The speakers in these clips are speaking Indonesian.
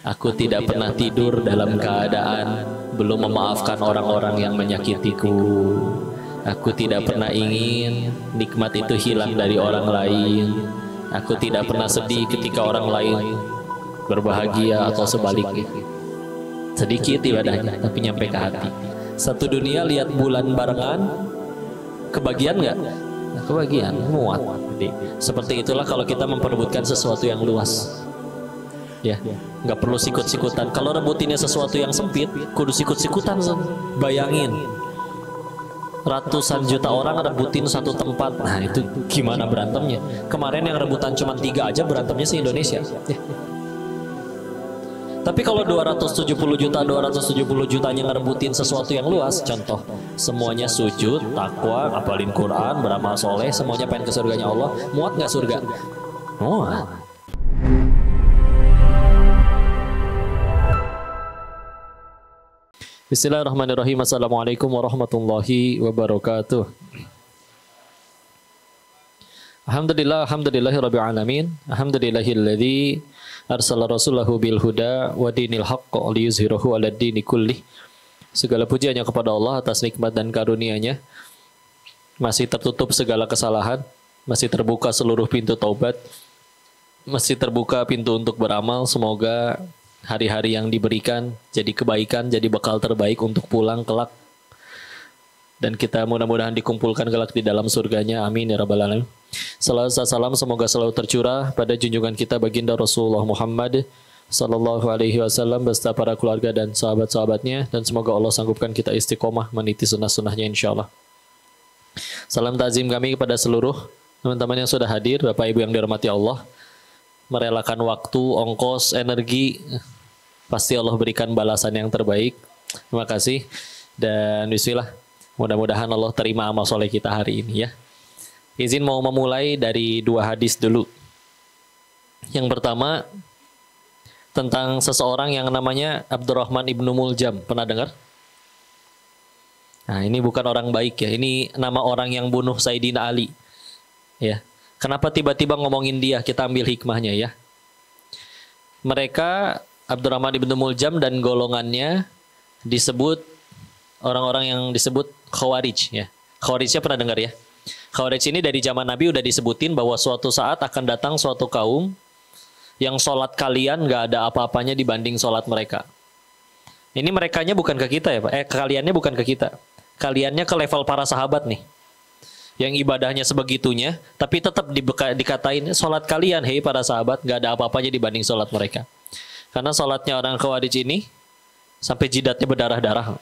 Aku tidak pernah tidur dalam keadaan belum memaafkan orang-orang yang menyakitiku. Aku tidak pernah ingin nikmat itu hilang dari orang lain. Aku tidak pernah sedih ketika orang lain berbahagia atau sebaliknya. Sedikit ibadahnya, tapi nyampe ke hati. Satu dunia lihat bulan barengan, kebagian nggak? Kebagian, muat. Jadi, seperti itulah kalau kita memperebutkan sesuatu yang luas. Ya, nggak perlu sikut-sikutan. Kalau rebutinnya sesuatu yang sempit, kudu sikut-sikutan. Bayangin, ratusan juta orang rebutin satu tempat. Nah itu gimana berantemnya? Kemarin yang rebutan cuma 3 aja berantemnya se Indonesia. Tapi kalau 270 jutanya ngerebutin sesuatu yang luas, contoh semuanya sujud, takwa, ngapalin Quran, beramal soleh, semuanya pengen ke surganya Allah, muat nggak surga? Muat. Bismillahirrahmanirrahim. Assalamualaikum warahmatullahi wabarakatuh. Alhamdulillahirabbil alamin. Alhamdulillahilladzi arsala rasulahu bil huda wa dinil haqq liyuzhirahu 'alad dini kullih. Segala puji hanya kepada Allah atas nikmat dan karunia-Nya. Masih tertutup segala kesalahan, masih terbuka seluruh pintu taubat, masih terbuka pintu untuk beramal. Semoga hari-hari yang diberikan jadi kebaikan, jadi bekal terbaik untuk pulang kelak. Dan kita mudah-mudahan dikumpulkan kelak di dalam surganya. Amin ya rabbal alamin. Salawat salam semoga selalu tercurah pada junjungan kita baginda Rasulullah Muhammad sallallahu alaihi wasallam beserta para keluarga dan sahabat-sahabatnya, dan semoga Allah sanggupkan kita istiqomah meniti sunnah-sunnahnya insyaallah. Salam takzim kami kepada seluruh teman-teman yang sudah hadir, Bapak Ibu yang dirahmati Allah, merelakan waktu, ongkos, energi. Pasti Allah berikan balasan yang terbaik. Terima kasih. Dan bismillah, mudah-mudahan Allah terima amal soleh kita hari ini ya. Izin mau memulai dari 2 hadis dulu. Yang pertama tentang seseorang yang namanya Abdurrahman ibnu Muljam. Pernah dengar? Nah ini bukan orang baik ya. Ini nama orang yang bunuh Sayyidina Ali. Ya. Kenapa tiba-tiba ngomongin dia? Kita ambil hikmahnya ya. Mereka Abdurrahman ibnu Muljam dan golongannya disebut orang-orang yang disebut Khawarij ya. Khawarijnya pernah dengar ya? Khawarij ini dari zaman Nabi udah disebutin bahwa suatu saat akan datang suatu kaum yang sholat kalian gak ada apa-apanya dibanding sholat mereka. Ini merekanya bukan ke kita ya Pak. Kaliannya bukan ke kita. Kaliannya ke level para sahabat nih. Yang ibadahnya sebegitunya, tapi tetap dikatain sholat kalian, hei para sahabat, gak ada apa-apanya dibanding sholat mereka. Karena sholatnya orang Khawarij ini sampai jidatnya berdarah-darah.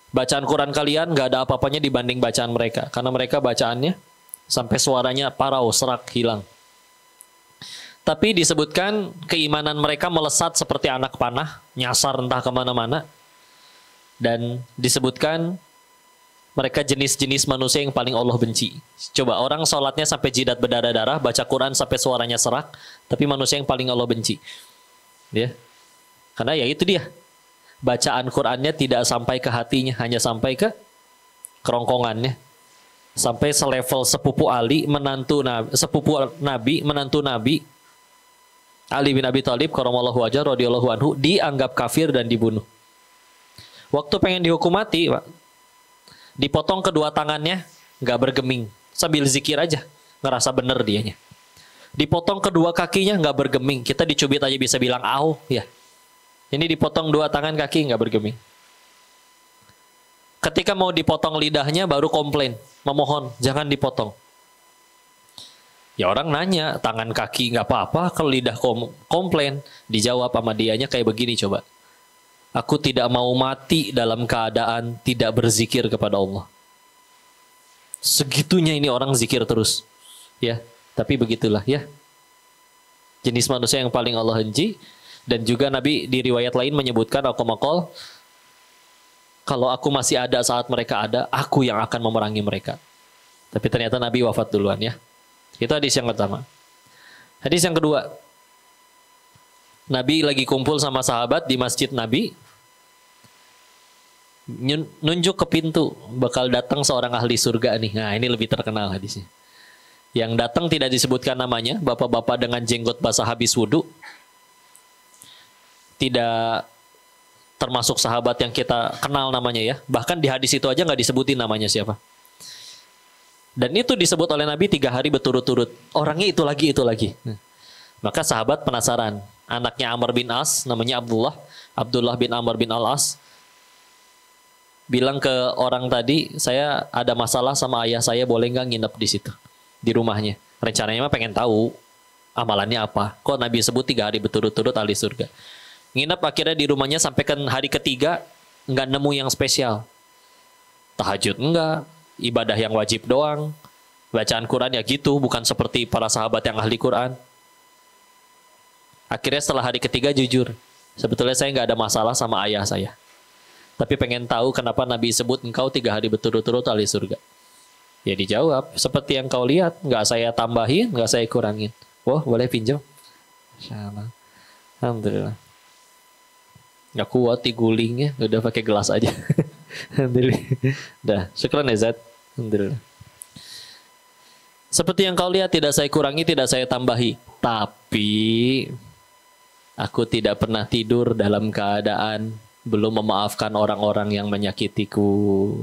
Bacaan Quran kalian gak ada apa-apanya dibanding bacaan mereka. Karena mereka bacaannya sampai suaranya parau, serak, hilang. Tapi disebutkan keimanan mereka melesat seperti anak panah, nyasar entah kemana-mana. Dan disebutkan mereka jenis-jenis manusia yang paling Allah benci. Coba orang sholatnya sampai jidat berdarah-darah, baca Quran sampai suaranya serak, tapi manusia yang paling Allah benci. Ya. Karena ya itu dia. Bacaan Qurannya tidak sampai ke hatinya, hanya sampai ke kerongkongannya. Sampai selevel sepupu Ali, menantu Nabi, sepupu Nabi, menantu Nabi, Ali bin Abi Thalib karramallahu wajhahu radhiyallahu anhu, dianggap kafir dan dibunuh. Waktu pengen dihukum mati, Pak, dipotong kedua tangannya, nggak bergeming, sambil zikir aja, ngerasa bener dianya. Dipotong kedua kakinya, nggak bergeming, kita dicubit aja bisa bilang au, ya. Ini dipotong 2 tangan kaki, nggak bergeming. Ketika mau dipotong lidahnya, baru komplain, memohon, jangan dipotong. Ya orang nanya, tangan kaki nggak apa-apa, kalau lidah komplain, dijawab sama dianya kayak begini coba. Aku tidak mau mati dalam keadaan tidak berzikir kepada Allah. Segitunya ini orang zikir terus. Ya, tapi begitulah ya. Jenis manusia yang paling Allah benci. Dan juga Nabi di riwayat lain menyebutkan al-qamakol, kalau aku masih ada saat mereka ada, aku yang akan memerangi mereka. Tapi ternyata Nabi wafat duluan ya. Itu hadis yang pertama. Hadis yang kedua, Nabi lagi kumpul sama sahabat di masjid Nabi, nunjuk ke pintu, bakal datang seorang ahli surga nih. Nah ini lebih terkenal hadisnya. Yang datang tidak disebutkan namanya, bapak-bapak dengan jenggot basah habis wudhu. tidak termasuk sahabat yang kita kenal namanya ya. Bahkan di hadis itu aja nggak disebutin namanya siapa. Dan itu disebut oleh Nabi 3 hari berturut-turut. Orangnya itu lagi, itu lagi. Maka sahabat penasaran. Anaknya Amr bin As, namanya Abdullah. Abdullah bin Amr bin Al-As. Bilang ke orang tadi, saya ada masalah sama ayah saya, boleh nggak nginep di situ? Di rumahnya. Rencananya mah pengen tahu amalannya apa. Kok Nabi sebut 3 hari berturut-turut ahli surga. Nginep akhirnya di rumahnya sampai ke hari ketiga, nggak nemu yang spesial. Tahajud enggak, ibadah yang wajib doang, bacaan Quran ya gitu, bukan seperti para sahabat yang ahli Quran. Akhirnya setelah hari ketiga jujur, sebetulnya saya nggak ada masalah sama ayah saya. Tapi pengen tahu kenapa Nabi sebut engkau 3 hari berturut-turut ahli surga. Ya dijawab, seperti yang kau lihat, nggak saya tambahin, nggak saya kurangin. Wah, boleh pinjam? Insyaallah. Alhamdulillah. Nggak kuat digulingnya, udah pakai gelas aja. Alhamdulillah. Dah, syukran ya Zat. Alhamdulillah. Seperti yang kau lihat, tidak saya kurangi, tidak saya tambahi. Tapi aku tidak pernah tidur dalam keadaan belum memaafkan orang-orang yang menyakitiku.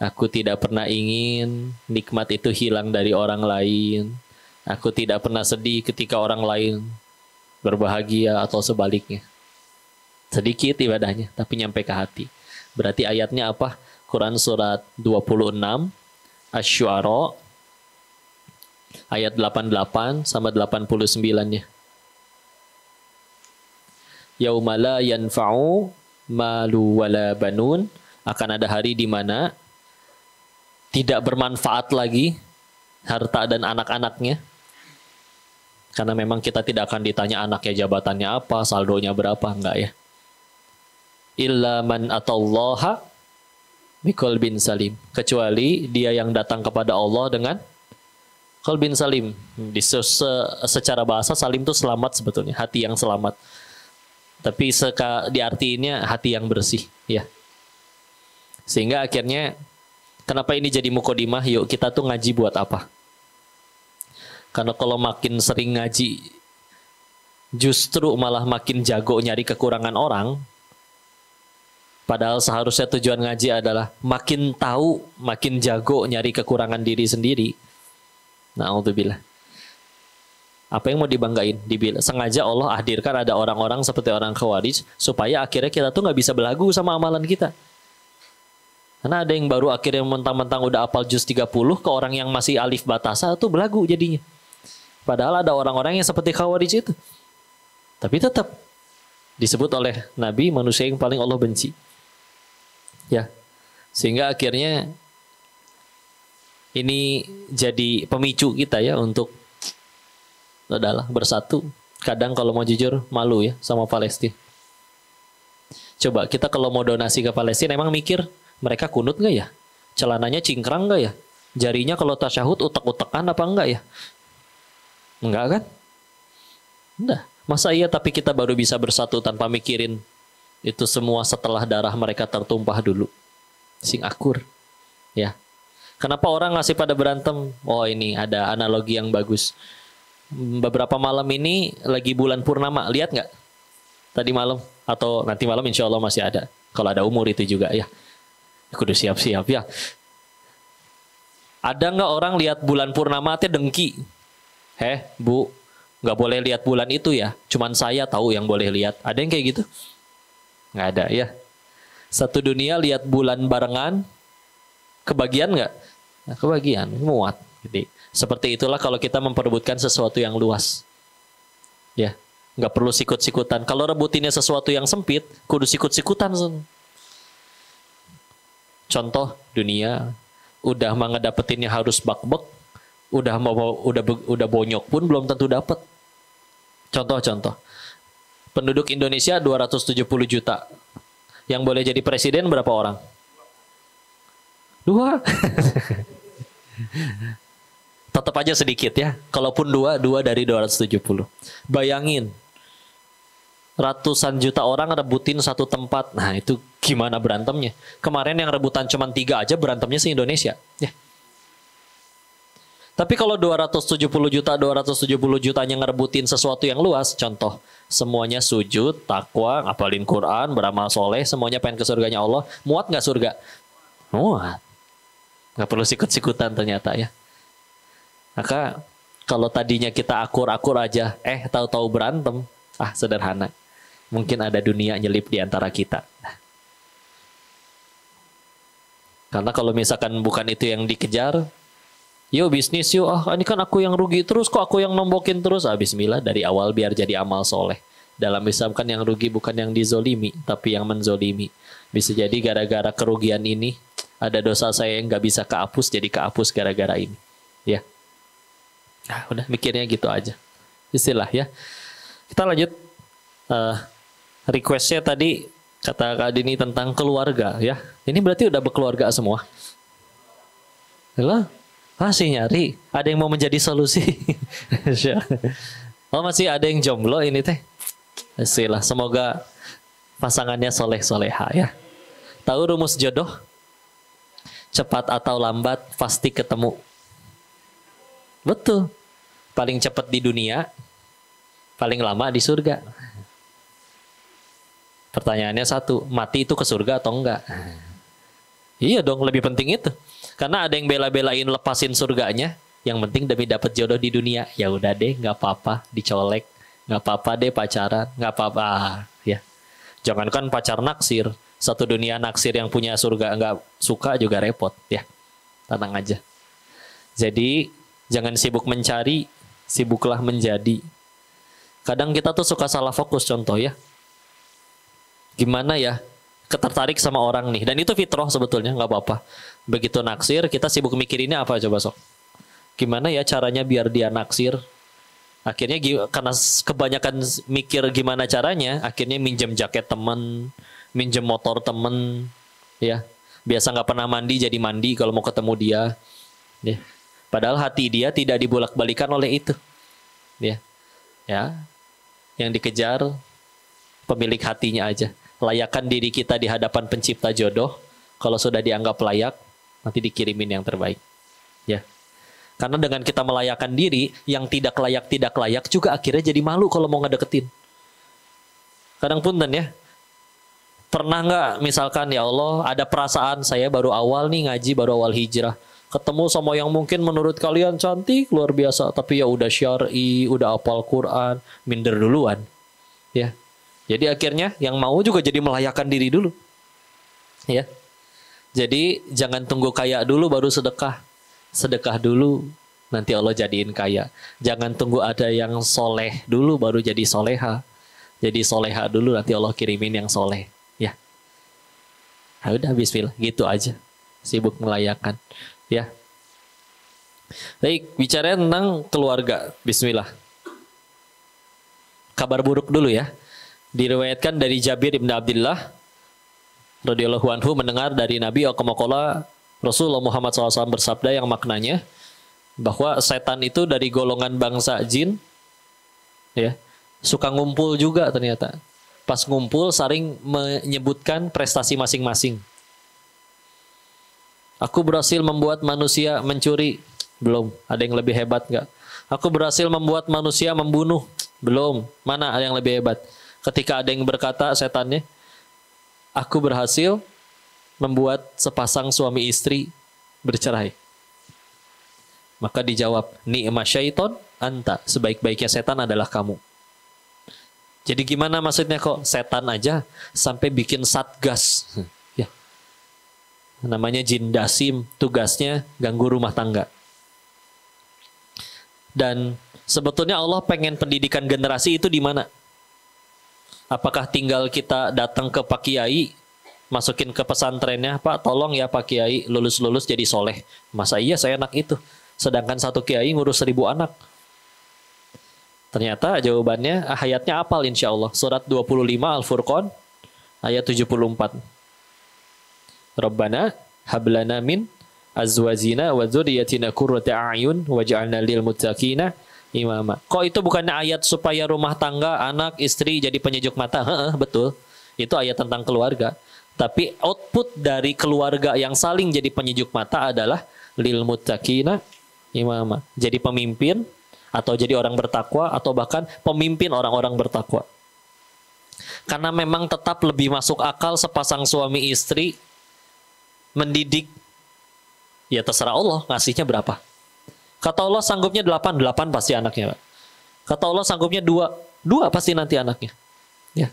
Aku tidak pernah ingin nikmat itu hilang dari orang lain. Aku tidak pernah sedih ketika orang lain berbahagia atau sebaliknya. Sedikit ibadahnya, tapi nyampe ke hati. Berarti ayatnya apa? Quran surat 26, Asy-Syu'ara, ayat 88 sama 89-nya. Yauma la yanfa'u malu wala banun, akan ada hari di mana tidak bermanfaat lagi harta dan anak-anaknya. Karena memang kita tidak akan ditanya anaknya jabatannya apa, saldonya berapa, enggak ya. Illa man atallaha biqalbin salim, kecuali dia yang datang kepada Allah dengan qalbin salim. Secara bahasa salim itu selamat sebetulnya, hati yang selamat. Tapi diartiinnya hati yang bersih, ya. Sehingga akhirnya kenapa ini jadi mukodimah? Yuk kita tuh ngaji buat apa? Karena kalau makin sering ngaji, justru malah makin jago nyari kekurangan orang. Padahal seharusnya tujuan ngaji adalah makin tahu, makin jago nyari kekurangan diri sendiri. Na'udzubillah. Apa yang mau dibanggain? Sengaja Allah hadirkan ada orang-orang seperti orang Khawarij, supaya akhirnya kita tuh nggak bisa belagu sama amalan kita. Karena ada yang baru akhirnya mentang-mentang udah hafal juz 30, ke orang yang masih alif batasa tuh belagu jadinya. Padahal ada orang-orang yang seperti Khawarij itu. Tapi tetap disebut oleh Nabi manusia yang paling Allah benci. Ya, sehingga akhirnya ini jadi pemicu kita ya untuk adalah bersatu. Kadang kalau mau jujur malu ya sama Palestina. Coba kita kalau mau donasi ke Palestina emang mikir mereka kunut nggak ya? Celananya cingkrang nggak ya? Jarinya kalau tasyahud utek-utekan apa enggak ya? Enggak kan? Enggak. Masa iya tapi kita baru bisa bersatu tanpa mikirin itu semua setelah darah mereka tertumpah dulu. Sing akur. Ya. Kenapa orang ngasih pada berantem? Oh ini ada analogi yang bagus. Beberapa malam ini lagi bulan purnama. Lihat nggak? Tadi malam atau nanti malam insya Allah masih ada. Kalau ada umur itu juga ya. Kudu siap-siap ya. Ada nggak orang lihat bulan purnama teh dengki? Bu, nggak boleh lihat bulan itu ya. Cuman saya tahu yang boleh lihat. Ada yang kayak gitu? Nggak ada ya. Satu dunia lihat bulan barengan, kebagian nggak? Nah, kebagian, muat. Jadi, seperti itulah kalau kita memperebutkan sesuatu yang luas. Ya, nggak perlu sikut-sikutan. Kalau rebutinnya sesuatu yang sempit, kudu sikut-sikutan. Contoh dunia, udah mau ngedapetinnya harus bak-bek, udah bonyok pun belum tentu dapat. Contoh. Penduduk Indonesia 270 juta. Yang boleh jadi presiden berapa orang? 2. Tetap aja sedikit ya. Kalaupun 2 dari 270. Bayangin. Ratusan juta orang rebutin satu tempat. Nah itu gimana berantemnya? Kemarin yang rebutan cuma 3 aja berantemnya se-Indonesia. Ya. Tapi kalau 270 jutanya ngerebutin sesuatu yang luas, contoh, semuanya sujud, takwa, ngapalin Quran, beramal soleh, semuanya pengen ke surganya Allah, muat nggak surga? Muat. Nggak perlu sikut-sikutan ternyata ya. Maka kalau tadinya kita akur-akur aja, tahu-tahu berantem, sederhana. Mungkin ada dunia nyelip di antara kita. Karena kalau misalkan bukan itu yang dikejar, yuk bisnis yuk, ini kan aku yang rugi terus, kok aku yang nombokin terus. Bismillah, dari awal biar jadi amal soleh. Dalam Islam kan yang rugi bukan yang dizolimi, tapi yang menzolimi. Bisa jadi gara-gara kerugian ini, ada dosa saya yang nggak bisa kehapus, jadi kehapus gara-gara ini. Ya, udah mikirnya gitu aja. Istilah ya. Kita lanjut. Requestnya tadi, kata Kak Dini tentang keluarga ya. Ini berarti udah berkeluarga semua. Halo? Masih nyari, ada yang mau menjadi solusi. Masih ada yang jomblo ini teh. Istilah, semoga pasangannya soleh-soleha ya. Tahu rumus jodoh? Cepat atau lambat pasti ketemu. Betul. Paling cepat di dunia, paling lama di surga. Pertanyaannya satu, mati itu ke surga atau enggak? Iya dong, lebih penting itu. Karena ada yang bela-belain lepasin surganya, yang penting demi dapat jodoh di dunia. Ya udah deh, nggak apa-apa dicolek, nggak apa-apa deh pacaran, nggak apa-apa ya. Jangankan pacar naksir, satu dunia naksir yang punya surga nggak suka juga repot ya. Tenang aja. Jadi jangan sibuk mencari, sibuklah menjadi. Kadang kita tuh suka salah fokus, contoh ya. Gimana ya? Ketertarik sama orang nih, dan itu fitrah sebetulnya, nggak apa-apa. Begitu naksir, kita sibuk mikirinnya apa coba sok? Gimana ya caranya biar dia naksir? Akhirnya karena kebanyakan mikir gimana caranya, akhirnya minjem jaket temen, minjem motor temen, ya. Biasa nggak pernah mandi jadi mandi kalau mau ketemu dia, ya. Padahal hati dia tidak dibolak-balikan oleh itu, ya. Yang dikejar pemilik hatinya aja. Layakan diri kita di hadapan pencipta jodoh. Kalau sudah dianggap layak, nanti dikirimin yang terbaik. Ya. Karena dengan kita melayakkan diri, yang tidak layak juga akhirnya jadi malu kalau mau ngedeketin. Kadang punten ya. Pernah nggak misalkan, ya Allah, ada perasaan saya baru awal nih ngaji, baru awal hijrah. Ketemu sama yang mungkin menurut kalian cantik, luar biasa. Tapi ya udah syar'i, udah hafal Quran, minder duluan. Ya. Jadi akhirnya yang mau juga jadi melayakkan diri dulu. Ya. Jadi jangan tunggu kaya dulu baru sedekah. Sedekah dulu, nanti Allah jadiin kaya. Jangan tunggu ada yang soleh dulu baru jadi soleha. Jadi soleha dulu, nanti Allah kirimin yang soleh. Ya. Nah, udah bismillah, gitu aja. Sibuk melayakkan. Ya. Baik, bicara tentang keluarga. Bismillah. Kabar buruk dulu ya. Diriwayatkan dari Jabir ibn Abdullah radhiyallahu anhu mendengar dari Nabi Akamakala Rasulullah Muhammad SAW bersabda yang maknanya bahwa setan itu dari golongan bangsa jin, ya, suka ngumpul juga ternyata. Pas ngumpul saling menyebutkan prestasi masing-masing. Aku berhasil membuat manusia mencuri, belum. Ada yang lebih hebat nggak? Aku berhasil membuat manusia membunuh, belum. Mana ada yang lebih hebat? Ketika ada yang berkata setannya, aku berhasil membuat sepasang suami istri bercerai. Maka dijawab, ni'ma syaiton anta, sebaik-baiknya setan adalah kamu. Jadi gimana maksudnya kok setan aja sampai bikin satgas. Ya. Namanya jin dasim, tugasnya ganggu rumah tangga. Dan sebetulnya Allah pengen pendidikan generasi itu di mana? Apakah tinggal kita datang ke Pak Kiai, masukin ke pesantrennya, Pak tolong ya Pak Kiai lulus-lulus jadi soleh. Masa iya saya enak itu? Sedangkan satu Kiai ngurus 1000 anak. Ternyata jawabannya ayatnya apal insya Allah. Surat 25 Al-Furqan ayat 74. Rabbana hablana min azwajina wa dzurriyyatina qurrata a'yun waj'alna lil muttaqina imama. Kok itu bukannya ayat supaya rumah tangga, anak, istri jadi penyejuk mata? Betul. Itu ayat tentang keluarga. Tapi output dari keluarga yang saling jadi penyejuk mata adalah lil muttaqina imama. Jadi pemimpin, atau jadi orang bertakwa, atau bahkan pemimpin orang-orang bertakwa. Karena memang tetap lebih masuk akal sepasang suami istri mendidik. Ya terserah Allah ngasihnya berapa. Kata Allah sanggupnya 8 pasti anaknya. Kata Allah sanggupnya 2 pasti nanti anaknya. Ya.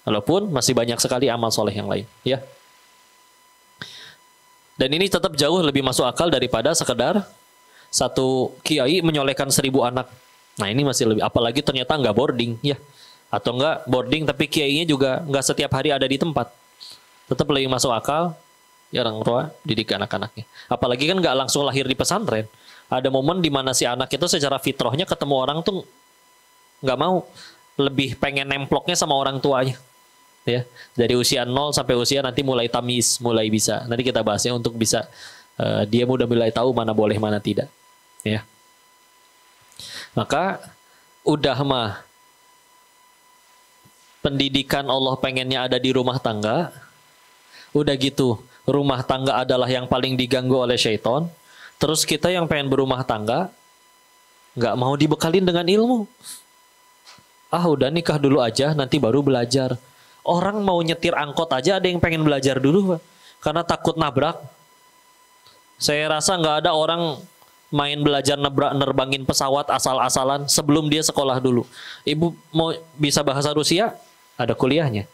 Walaupun masih banyak sekali amal soleh yang lain. Ya. Dan ini tetap jauh lebih masuk akal daripada sekedar satu kiai menyolehkan 1000 anak. Nah ini masih lebih, apalagi ternyata nggak boarding. Ya. Atau nggak boarding tapi kiainya juga nggak setiap hari ada di tempat. Tetap lebih masuk akal. Ya orang tua didik anak-anaknya. Apalagi kan nggak langsung lahir di pesantren. Ada momen di mana si anak itu secara fitrahnya ketemu orang tuh nggak mau, lebih pengen nemploknya sama orang tuanya. Ya, dari usia 0 sampai usia nanti mulai tamis, mulai bisa. Nanti kita bahasnya untuk bisa dia mudah mulai tahu mana boleh mana tidak. Ya. Maka udah mah pendidikan Allah pengennya ada di rumah tangga. Udah gitu, rumah tangga adalah yang paling diganggu oleh syaitan. Terus kita yang pengen berumah tangga, nggak mau dibekalin dengan ilmu. Ah udah nikah dulu aja, nanti baru belajar. Orang mau nyetir angkot aja ada yang pengen belajar dulu, Pak. Karena takut nabrak. Saya rasa nggak ada orang main belajar nerbangin pesawat asal-asalan sebelum dia sekolah dulu. Ibu mau bisa bahasa Rusia? Ada kuliahnya.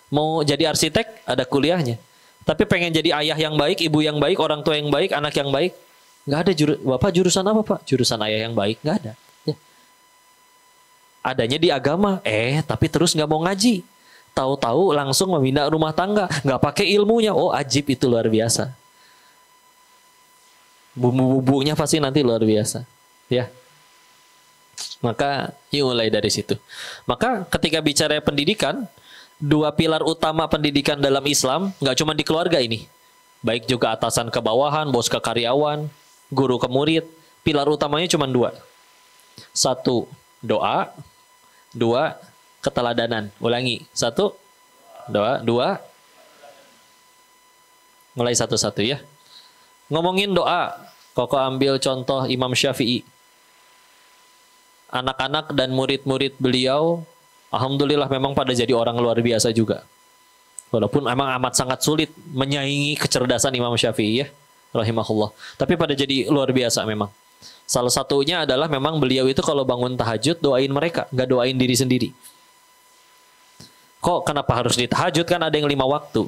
Mau jadi arsitek? Ada kuliahnya. Tapi pengen jadi ayah yang baik, ibu yang baik, orang tua yang baik, anak yang baik, nggak ada. Bapak jurusan apa Pak? Jurusan ayah yang baik, nggak ada. Ya. Adanya di agama, tapi terus nggak mau ngaji. Tahu-tahu langsung membina rumah tangga, nggak pakai ilmunya. Oh ajib, itu luar biasa. Bumbu-bumbunya pasti nanti luar biasa. Ya. Maka yuk mulai dari situ. Maka ketika bicara pendidikan, 2 pilar utama pendidikan dalam Islam, nggak cuma di keluarga ini. Baik juga atasan ke bawahan, bos ke karyawan, guru ke murid. Pilar utamanya cuma 2. 1, doa. 2, keteladanan. Ulangi. 1, doa. 2, mulai satu-satu ya. Ngomongin doa, Koko ambil contoh Imam Syafi'i. Anak-anak dan murid-murid beliau alhamdulillah memang pada jadi orang luar biasa juga. Walaupun memang amat sangat sulit menyaingi kecerdasan Imam Syafi'i ya, rahimahullah. Tapi pada jadi luar biasa memang. Salah satunya adalah memang beliau itu kalau bangun tahajud doain mereka, nggak doain diri sendiri. Kok kenapa harus ditahajud, kan ada yang 5 waktu.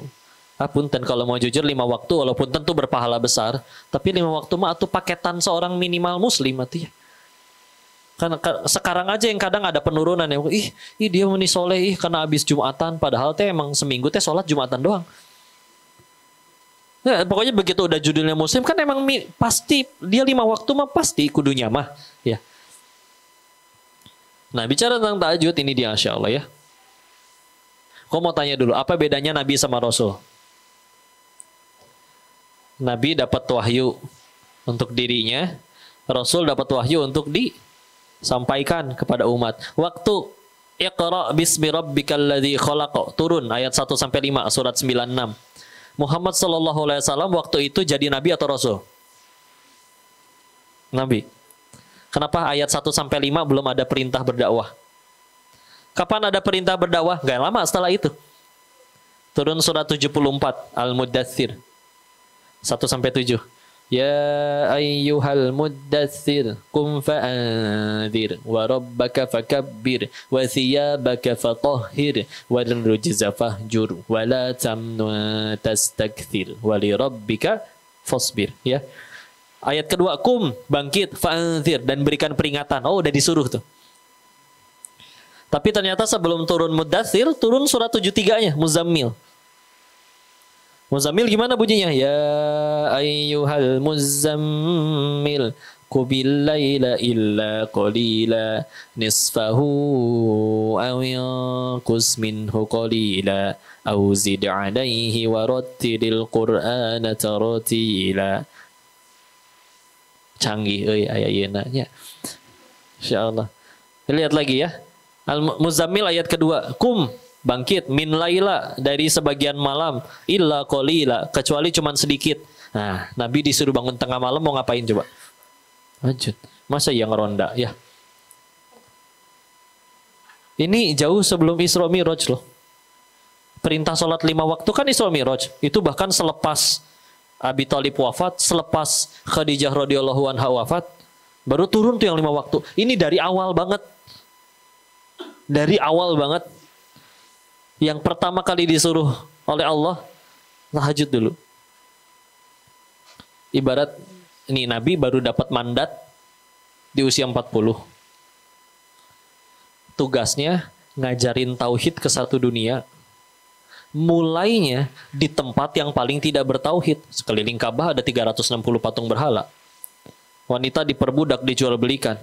Punten kalau mau jujur 5 waktu walaupun tentu berpahala besar, tapi 5 waktu mah itu paketan seorang minimal muslim ya. Karena sekarang aja yang kadang ada penurunan ya, dia meni soleh karena habis Jumatan, padahal teh emang seminggu teh sholat Jumatan doang. Nah, pokoknya begitu udah judulnya muslim kan emang pasti dia 5 waktu mah pasti kudunya mah ya. Nah bicara tentang tahajud ini dia Insya Allah ya. Kau mau tanya dulu apa bedanya Nabi sama Rasul? Nabi dapat wahyu untuk dirinya, Rasul dapat wahyu untuk disampaikan kepada umat. Waktu Iqra bismi rabbikal ladzi khalaq turun ayat 1 sampai 5 surat 96. Muhammad sallallahu alaihi wasallam waktu itu jadi nabi atau rasul? Nabi. Kenapa ayat 1 sampai 5 belum ada perintah berdakwah? Kapan ada perintah berdakwah? Gak lama setelah itu. Turun surat 74 Al-Muddatsir 1 sampai 7. Ya ayyuhal muddatsir qum fa'anzir wa rabbaka fakabbir wa thiyabaka fatahhir wa rujza fahjur wa la tamnun tastakthir wa li rabbika fasbir ya. Ayat kedua kum bangkit fa'anzir dan berikan peringatan. Oh udah disuruh tuh. Tapi ternyata sebelum turun Muddatsir turun surat 73-nya Muzammil. Muzammil gimana bunyinya? Ya ayyuhal muzammil qumil laila illa qalila nisfahu aw yanqus minhu qalila aw zid alaihi warattilil qur'ana tartila. Canggih euy aya ieu nya. Insyaallah. Lihat lagi ya. Al-Muzammil ayat kedua. Kum bangkit min laila dari sebagian malam illa qalila kecuali cuman sedikit Nah, Nabi disuruh bangun tengah malam mau ngapain coba? Tahajud. Masa yang ngeronda ya? Ini jauh sebelum Isra Mi'raj loh. Perintah sholat 5 waktu kan Isra Mi'raj. Itu bahkan selepas Abi Thalib wafat, selepas Khadijah radhiyallahu anha wafat, baru turun tuh yang 5 waktu. Ini dari awal banget. Dari awal banget. Yang pertama kali disuruh oleh Allah, tahajud dulu. Ibarat ini Nabi baru dapat mandat di usia 40. Tugasnya ngajarin tauhid ke satu dunia. Mulainya di tempat yang paling tidak bertauhid. Sekeliling Ka'bah ada 360 patung berhala. Wanita diperbudak, dijual belikan.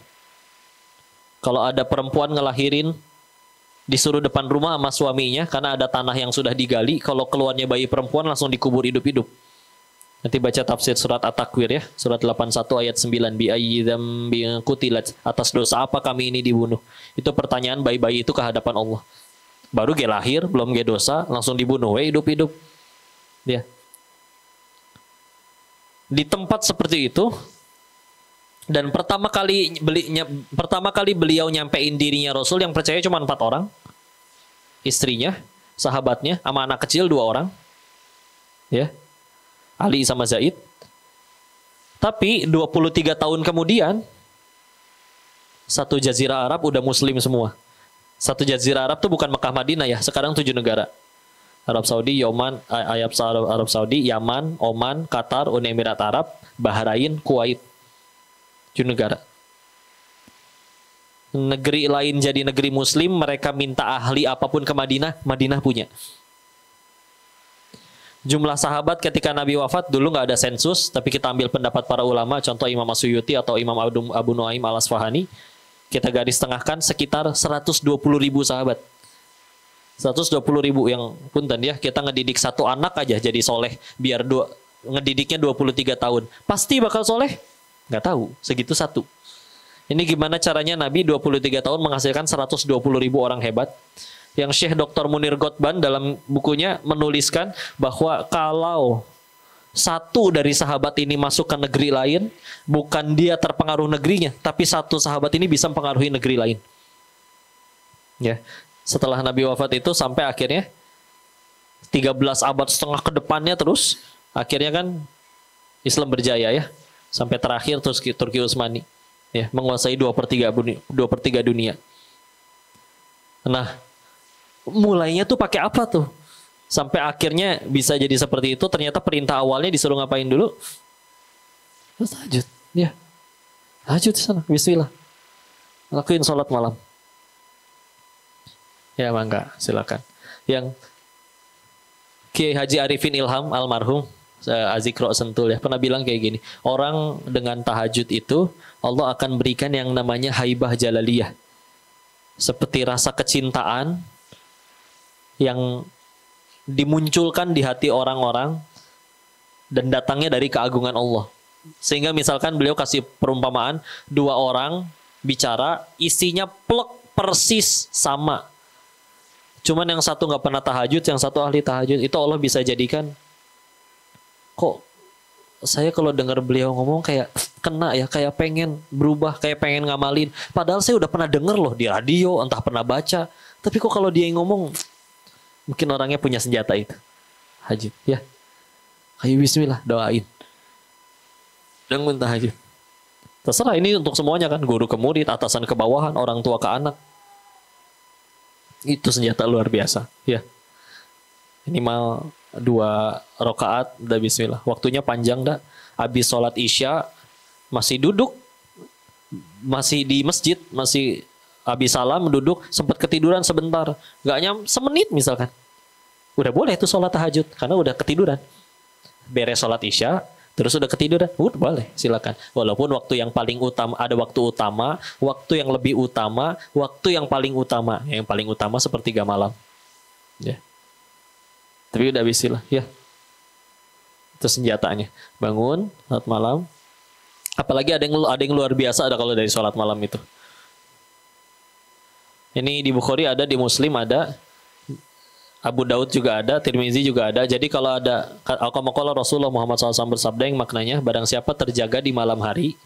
Kalau ada perempuan ngelahirin, disuruh depan rumah sama suaminya karena ada tanah yang sudah digali. Kalau keluarnya bayi perempuan langsung dikubur hidup-hidup. Nanti baca tafsir surat At-Takwir ya, surat 81 ayat 9, bi ayyi dzambin qutilat, atas dosa apa kami ini dibunuh. Itu pertanyaan bayi-bayi itu ke hadapan Allah. Baru ge lahir, belum ge dosa, langsung dibunuh, hidup-hidup. Ya. Di tempat seperti itu, dan pertama kali beliau nyampein dirinya Rasul yang percaya cuma 4 orang. Istrinya, sahabatnya, sama anak kecil 2 orang. Ya. Ali sama Zaid. Tapi 23 tahun kemudian, satu jazirah Arab udah muslim semua. Satu jazirah Arab tuh bukan Mekah Madinah ya, sekarang 7 negara. Arab Saudi, Arab Saudi, Yaman, Oman, Qatar, Uni Emirat Arab, Bahrain, Kuwait. 7 negara. Negeri lain jadi negeri muslim, mereka minta ahli apapun ke Madinah, Madinah punya. Jumlah sahabat ketika Nabi wafat dulu nggak ada sensus, tapi kita ambil pendapat para ulama, contoh Imam As-Suyuti atau Imam Abu Nuaim Al-Asfahani, kita garis tengahkan sekitar 120.000 sahabat. 120.000 yang punten ya, kita ngedidik satu anak aja jadi soleh, biar ngedidiknya 23 tahun. Pasti bakal soleh? Nggak tahu, segitu satu. Ini gimana caranya Nabi 23 tahun menghasilkan 120.000 orang hebat. Yang Syekh Dr. Munir Ghotban dalam bukunya menuliskan bahwa kalau satu dari sahabat ini masuk ke negeri lain, bukan dia terpengaruh negerinya, tapi satu sahabat ini bisa mempengaruhi negeri lain. Ya, setelah Nabi wafat itu sampai akhirnya 13 abad setengah ke depannya terus, akhirnya kan Islam berjaya ya, sampai terakhir Turki Utsmani ya, menguasai 2/3 dunia. Nah, mulainya tuh pakai apa tuh? Sampai akhirnya bisa jadi seperti itu. Ternyata perintah awalnya disuruh ngapain dulu? Tahajud. Ya. Tahajud di sana. Bismillah. Lakuin sholat malam. Ya, mangga, silakan. Yang Kiai Haji Arifin Ilham almarhum Azikro Sentul ya pernah bilang kayak gini. Orang dengan tahajud itu Allah akan berikan yang namanya haibah jalaliyah. Seperti rasa kecintaan yang dimunculkan di hati orang-orang dan datangnya dari keagungan Allah. Sehingga misalkan beliau kasih perumpamaan 2 orang bicara, isinya plek persis sama. Cuman yang satu nggak pernah tahajud, yang satu ahli tahajud. Itu Allah bisa jadikan, kok saya kalau dengar beliau ngomong kayak kena ya, kayak pengen berubah, kayak pengen ngamalin. Padahal saya udah pernah denger loh di radio, entah pernah baca. Tapi kok kalau dia yang ngomong, mungkin orangnya punya senjata itu. Hajib, ya. Ayo bismillah, doain. Dengan tahajud. Terserah, ini untuk semuanya kan. Guru ke murid, atasan ke bawahan, orang tua ke anak. Itu senjata luar biasa. Ya. Minimal 2 rakaat, udah bismillah. Waktunya panjang dah. Habis sholat isya, masih duduk. Masih di masjid, masih habis salam duduk, sempat ketiduran sebentar, nggak semenit misalkan, udah boleh itu sholat tahajud karena udah ketiduran. Beres sholat isya, terus udah ketiduran, udah boleh, silakan. Walaupun waktu yang paling utama ada waktu utama, waktu yang lebih utama, waktu yang paling utama, yang paling utama sepertiga malam, ya. Tapi udah bismillah, ya. Itu senjatanya. Bangun saat malam, apalagi ada yang luar biasa ada kalau dari sholat malam itu. Ini di Bukhari ada, di Muslim ada. Abu Daud juga ada, Tirmizi juga ada. Jadi kalau ada qala Rasulullah Muhammad SAW bersabda yang maknanya barang siapa terjaga di malam hari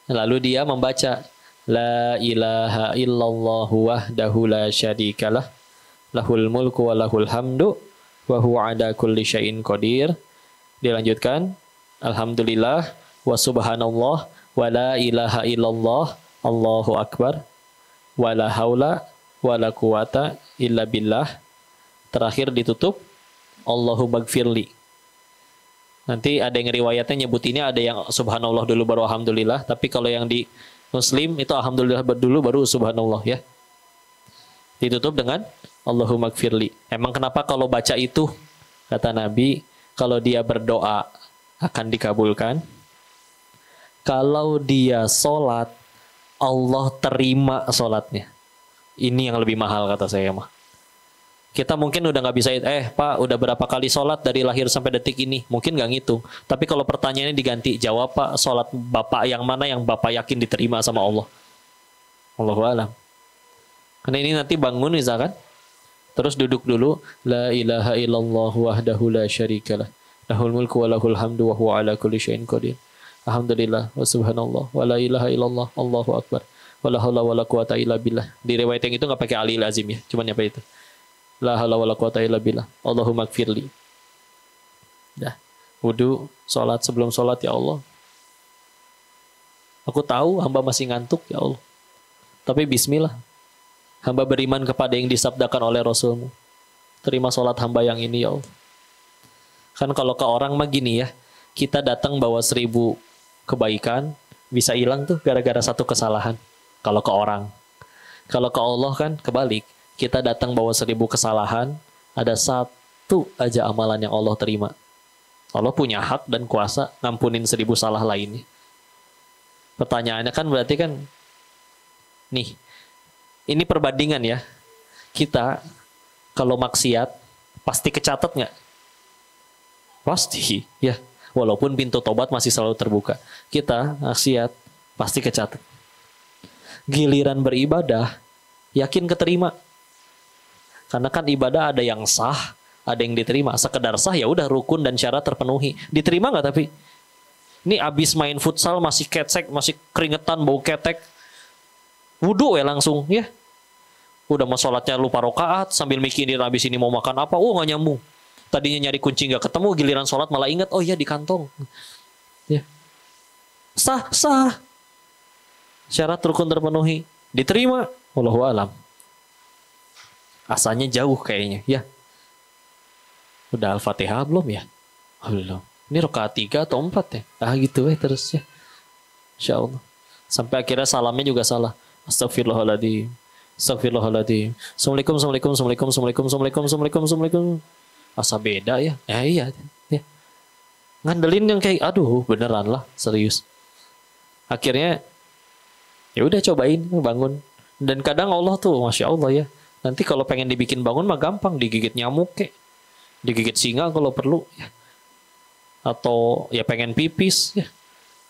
lalu dia membaca la ilaha illallah wahdahu la syarikalah lahul mulku wa lahul hamdu wa huwa ala kulli syai'in qadir. Dilanjutkan alhamdulillah wa subhanallah wa la ilaha illallah Allahu akbar wa la haula wa la quwata illa billah. Terakhir ditutup Allahu magfirli. Nanti ada yang riwayatnya nyebut ini, ada yang subhanallah dulu baru alhamdulillah, tapi kalau yang di Muslim itu alhamdulillah dulu baru subhanallah ya. Ditutup dengan Allahu magfirli. Emang kenapa kalau baca itu kata Nabi kalau dia berdoa akan dikabulkan? Kalau dia sholat Allah terima sholatnya. Ini yang lebih mahal kata saya mah. Kita mungkin udah nggak bisa, Pak udah berapa kali sholat dari lahir sampai detik ini, mungkin nggak ngitung. Tapi kalau pertanyaannya diganti, jawab Pak, sholat Bapak yang mana yang Bapak yakin diterima sama Allah. Allahu a'lam. Karena ini nanti bangun misalkan, terus duduk dulu, la ilaha illallah wahdahu la syarikalah, lahul mulku wa lahul hamdu wa huwa ala kulli syai'in qadir. Alhamdulillah wa subhanallah wa la ilaha illallah Allahu akbar wa la haula wa la quwata illa billah. Di riwayat yang itu nggak pakai alil azim ya, cuman apa itu? La haula wala quwata illa billah. Allahumma gfirli. Dah. Wudu, salat sebelum salat ya Allah. Aku tahu hamba masih ngantuk ya Allah. Tapi bismillah. Hamba beriman kepada yang disabdakan oleh Rasulmu. Terima salat hamba yang ini ya Allah. Kan kalau ke orang mah gini ya. Kita datang bawa 1000 kebaikan. Bisa hilang tuh gara-gara satu kesalahan. Kalau ke orang. Kalau ke Allah kan kebalik. Kita datang bawa 1000 kesalahan, ada satu aja amalan yang Allah terima. Allah punya hak dan kuasa ngampunin 1000 salah lainnya. Pertanyaannya kan berarti kan, nih, ini perbandingan ya. Kita kalau maksiat pasti kecatat nggak? Pasti, ya. Walaupun pintu tobat masih selalu terbuka. Kita maksiat pasti kecatat. Giliran beribadah, yakin keterima. Karena kan ibadah ada yang sah, ada yang diterima. Sekedar sah ya udah rukun dan syarat terpenuhi. Diterima nggak tapi? Ini abis main futsal masih kecek, masih keringetan, bau ketek. Wudu ya langsung ya. Udah mau sholatnya lupa rokaat sambil mikirin abis ini mau makan apa. Oh nggak nyambung. Tadinya nyari kunci nggak ketemu, giliran sholat malah ingat. Oh iya di kantong. Ya. Sah. Syarat rukun terpenuhi. Diterima. Wallahu a'lam. Asalnya jauh kayaknya, ya. Udah Al-Fatihah belum ya? Belum. Ini rakaat 3 atau 4 ya? Gitu terus ya. Insyaallah. Sampai akhirnya salamnya juga salah. Astagfirullahaladzim. Assalamualaikum. Asa beda ya? Iya. Ya. Ngandelin yang kayak, aduh beneran lah, serius. Akhirnya, ya udah cobain, bangun. Dan kadang Allah tuh, Masya Allah ya. Nanti kalau pengen dibikin bangun mah gampang, digigit nyamuk kek, digigit singa kalau perlu, ya. Atau ya pengen pipis, ya.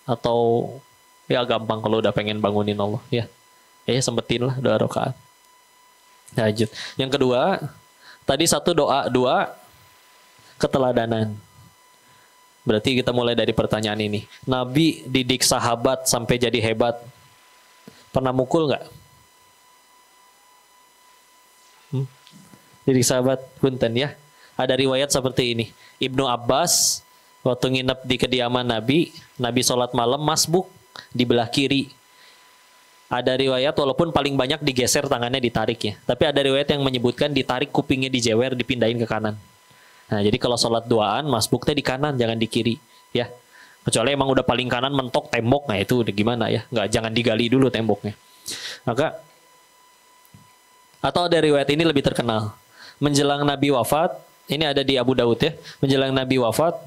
Atau ya gampang kalau udah pengen bangunin Allah, ya. Sempetin lah 2 rakaat. Lanjut. Yang kedua, tadi 1 doa, 2 keteladanan. Berarti kita mulai dari pertanyaan ini. Nabi didik sahabat sampai jadi hebat. Pernah mukul nggak? Jadi sahabat punten ya. Ada riwayat seperti ini. Ibnu Abbas waktu nginep di kediaman Nabi sholat malam masbuk di belah kiri. Ada riwayat walaupun paling banyak digeser tangannya ditarik ya. Tapi ada riwayat yang menyebutkan ditarik kupingnya dijewer dipindahin ke kanan. Nah jadi kalau sholat duaan masbuknya di kanan jangan di kiri ya. Kecuali emang udah paling kanan mentok tembok, nah itu udah gimana ya? Jangan digali dulu temboknya. Maka atau ada riwayat ini lebih terkenal. Menjelang Nabi wafat, ini ada di Abu Daud ya. Menjelang Nabi wafat,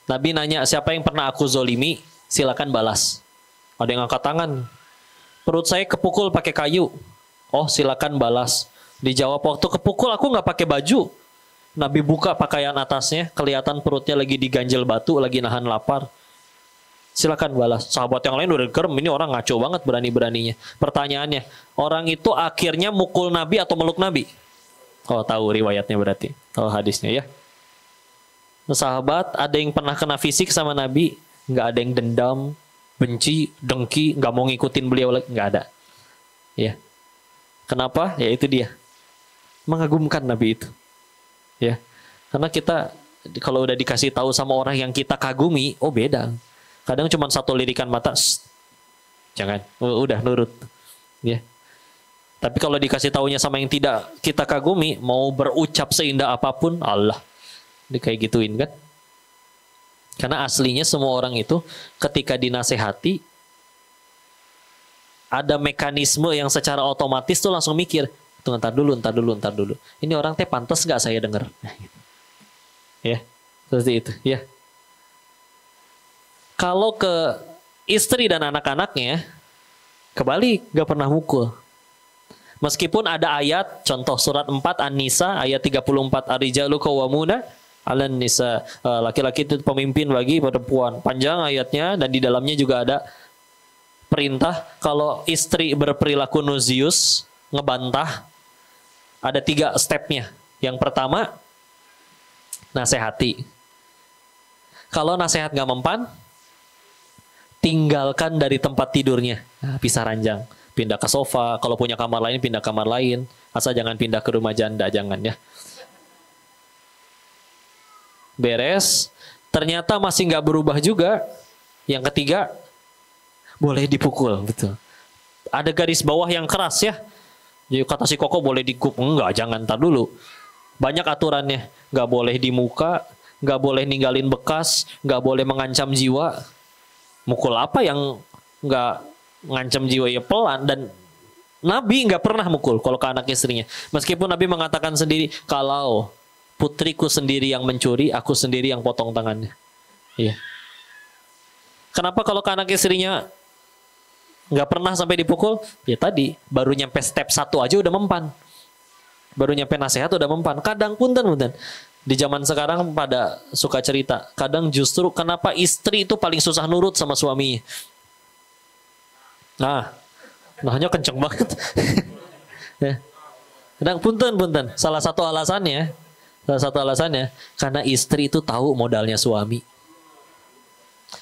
Nabi nanya, siapa yang pernah aku zolimi, silakan balas. Ada yang angkat tangan. Perut saya kepukul pakai kayu. Oh silakan balas. Dijawab, waktu kepukul aku nggak pakai baju. Nabi buka pakaian atasnya, kelihatan perutnya lagi diganjel batu, lagi nahan lapar. Silakan balas. Sahabat yang lain udah gerem, ini orang ngaco banget berani-beraninya. Pertanyaannya, orang itu akhirnya mukul Nabi atau meluk Nabi? Oh, tahu riwayatnya berarti. Tahu hadisnya ya. Sahabat ada yang pernah kena fisik sama Nabi, nggak ada yang dendam, benci, dengki, nggak mau ngikutin beliau lagi, nggak ada. Ya. Kenapa? Ya itu dia. Mengagumkan Nabi itu. Ya. Karena kita kalau udah dikasih tahu sama orang yang kita kagumi, oh beda. Kadang cuma satu lirikan mata, jangan, udah nurut. Ya. Tapi kalau dikasih taunya sama yang tidak kita kagumi, mau berucap seindah apapun, Allah. Dia kayak gituin kan. Karena aslinya semua orang itu ketika dinasehati, ada mekanisme yang secara otomatis tuh langsung mikir, tuh ntar dulu. Ini orang teh pantas gak saya dengar? Nah, gitu. Ya, seperti itu. Ya. Kalau ke istri dan anak-anaknya, kebalik, gak pernah mukul. Meskipun ada ayat, contoh surat 4 An-Nisa, ayat 34, Ar-rijalu qawwamuna 'alan nisa, laki-laki itu pemimpin bagi perempuan. Panjang ayatnya dan di dalamnya juga ada perintah kalau istri berperilaku nuzius, ngebantah, ada 3 stepnya. Yang pertama, nasehati. Kalau nasehat gak mempan, tinggalkan dari tempat tidurnya. Nah, pisah ranjang, pindah ke sofa. Kalau punya kamar lain, pindah kamar lain. Asal jangan pindah ke rumah janda, jangan ya. Beres, ternyata masih nggak berubah juga. Yang ketiga, boleh dipukul, betul. Ada garis bawah yang keras ya. Jadi kata si Koko boleh digup, enggak, jangan, tar dulu. Banyak aturannya, nggak boleh di muka, nggak boleh ninggalin bekas, nggak boleh mengancam jiwa. Mukul apa yang nggak ngancam jiwa ya pelan. Dan Nabi nggak pernah mukul kalau ke anak istrinya. Meskipun Nabi mengatakan sendiri, kalau putriku sendiri yang mencuri, aku sendiri yang potong tangannya. Iya. Kenapa kalau ke anak istrinya nggak pernah sampai dipukul? Ya tadi, baru nyampe step 1 aja udah mempan. Baru nyampe nasihat udah mempan. Kadang punten. Di zaman sekarang pada suka cerita. Kadang justru kenapa istri itu paling susah nurut sama suaminya. Nahnya kenceng banget. Ya. Kadang punten. Salah satu alasannya, karena istri itu tahu modalnya suami.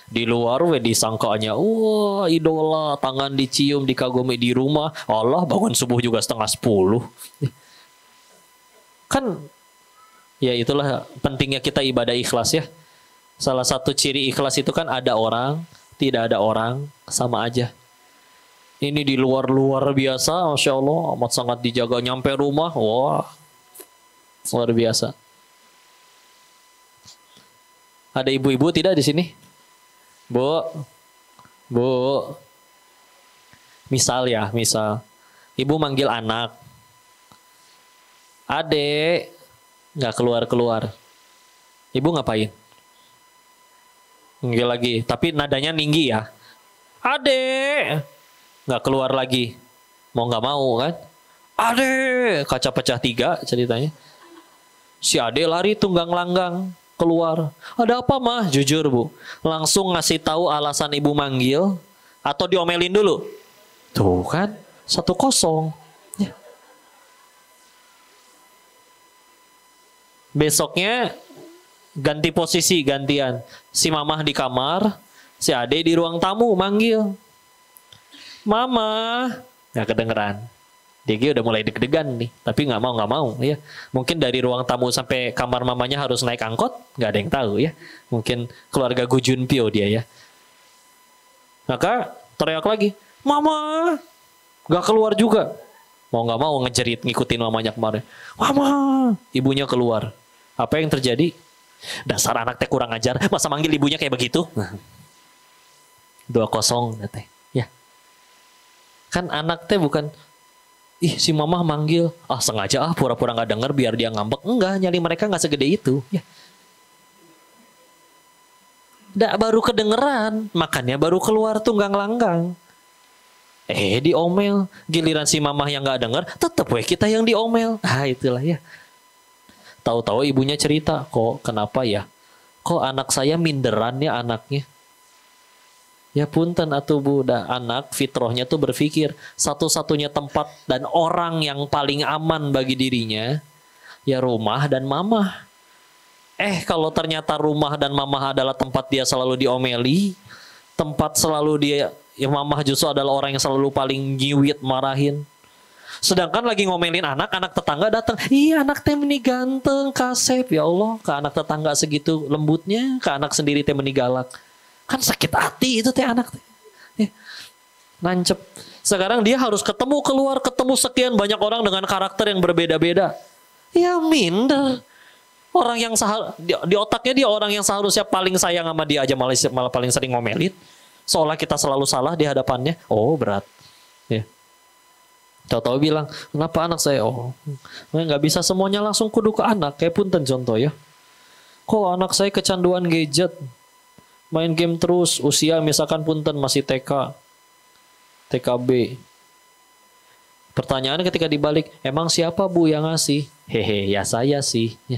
Di luar disangkanya, wah idola, tangan dicium, dikagumi. Di rumah, Allah bangun subuh juga 9:30. Kan, ya itulah pentingnya kita ibadah ikhlas ya. Salah satu ciri ikhlas itu kan ada orang, tidak ada orang, sama aja. Ini di luar biasa, Masya Allah, amat sangat dijaga. Nyampe rumah, wah, luar biasa. Ada ibu-ibu tidak di sini? Bu. Misal, ibu manggil anak. Adek, nggak keluar. Ibu ngapain? Manggil lagi, tapi nadanya tinggi ya. Adek, nggak keluar lagi. Mau nggak mau kan? Adek, kaca pecah 3 ceritanya. Si Ade lari tunggang langgang keluar. Ada apa mah? Jujur bu. Langsung ngasih tahu alasan ibu manggil atau diomelin dulu? Tuh kan 1-0. Ya. Besoknya ganti posisi, gantian. Si mamah di kamar, si Ade di ruang tamu manggil. Mama, nggak kedengeran. Dia udah mulai deg-degan nih, tapi nggak mau ya. Mungkin dari ruang tamu sampai kamar mamanya harus naik angkot, nggak ada yang tahu ya. Mungkin keluarga Gu Junpyo dia ya. Maka teriak lagi, Mama, nggak keluar juga. Mau nggak mau ngejerit ngikutin mamanya kemarin. Mama, ibunya keluar. Apa yang terjadi? Dasar anak teh kurang ajar, masa manggil ibunya kayak begitu? 2-0 teh. Ya. Kan anak teh bukan, ih si mama manggil, sengaja pura-pura nggak denger biar dia ngambek. Enggak, nyali mereka nggak segede itu. Ya. Baru kedengeran, makanya baru keluar tunggang langgang. Diomel, giliran si mamah yang nggak denger, tetep kita yang diomel. Itulah ya. Tahu-tahu ibunya cerita, kok kenapa ya? Kok anak saya minderan ya anaknya? Ya punten atuh budak, anak fitrahnya tuh berpikir satu-satunya tempat dan orang yang paling aman bagi dirinya Ya rumah dan mamah. Kalau ternyata rumah dan mamah adalah tempat dia selalu diomeli, tempat selalu dia, ya mamah justru adalah orang yang selalu paling nyiwit marahin. Sedangkan lagi ngomelin anak tetangga datang, iya anak teh meni ganteng, kasep, ya Allah, ke anak tetangga segitu lembutnya, ke anak sendiri teh meni galak. Kan sakit hati itu teh anak teh. Nancep. Sekarang dia harus ketemu sekian banyak orang dengan karakter yang berbeda-beda. Ya minder. Orang yang di otaknya dia orang yang seharusnya paling sayang sama dia aja malah paling sering ngomelin. Seolah kita selalu salah di hadapannya. Oh berat. Ya. Tahu-tahu bilang, kenapa anak saya? Oh, nggak bisa semuanya langsung kudu ke anak. Kayak punten contoh ya. Kok anak saya kecanduan gadget, main game terus, usia misalkan punten masih TK, TKB. Pertanyaan ketika dibalik, emang siapa bu yang ngasih? Hehe, ya saya sih. Ya.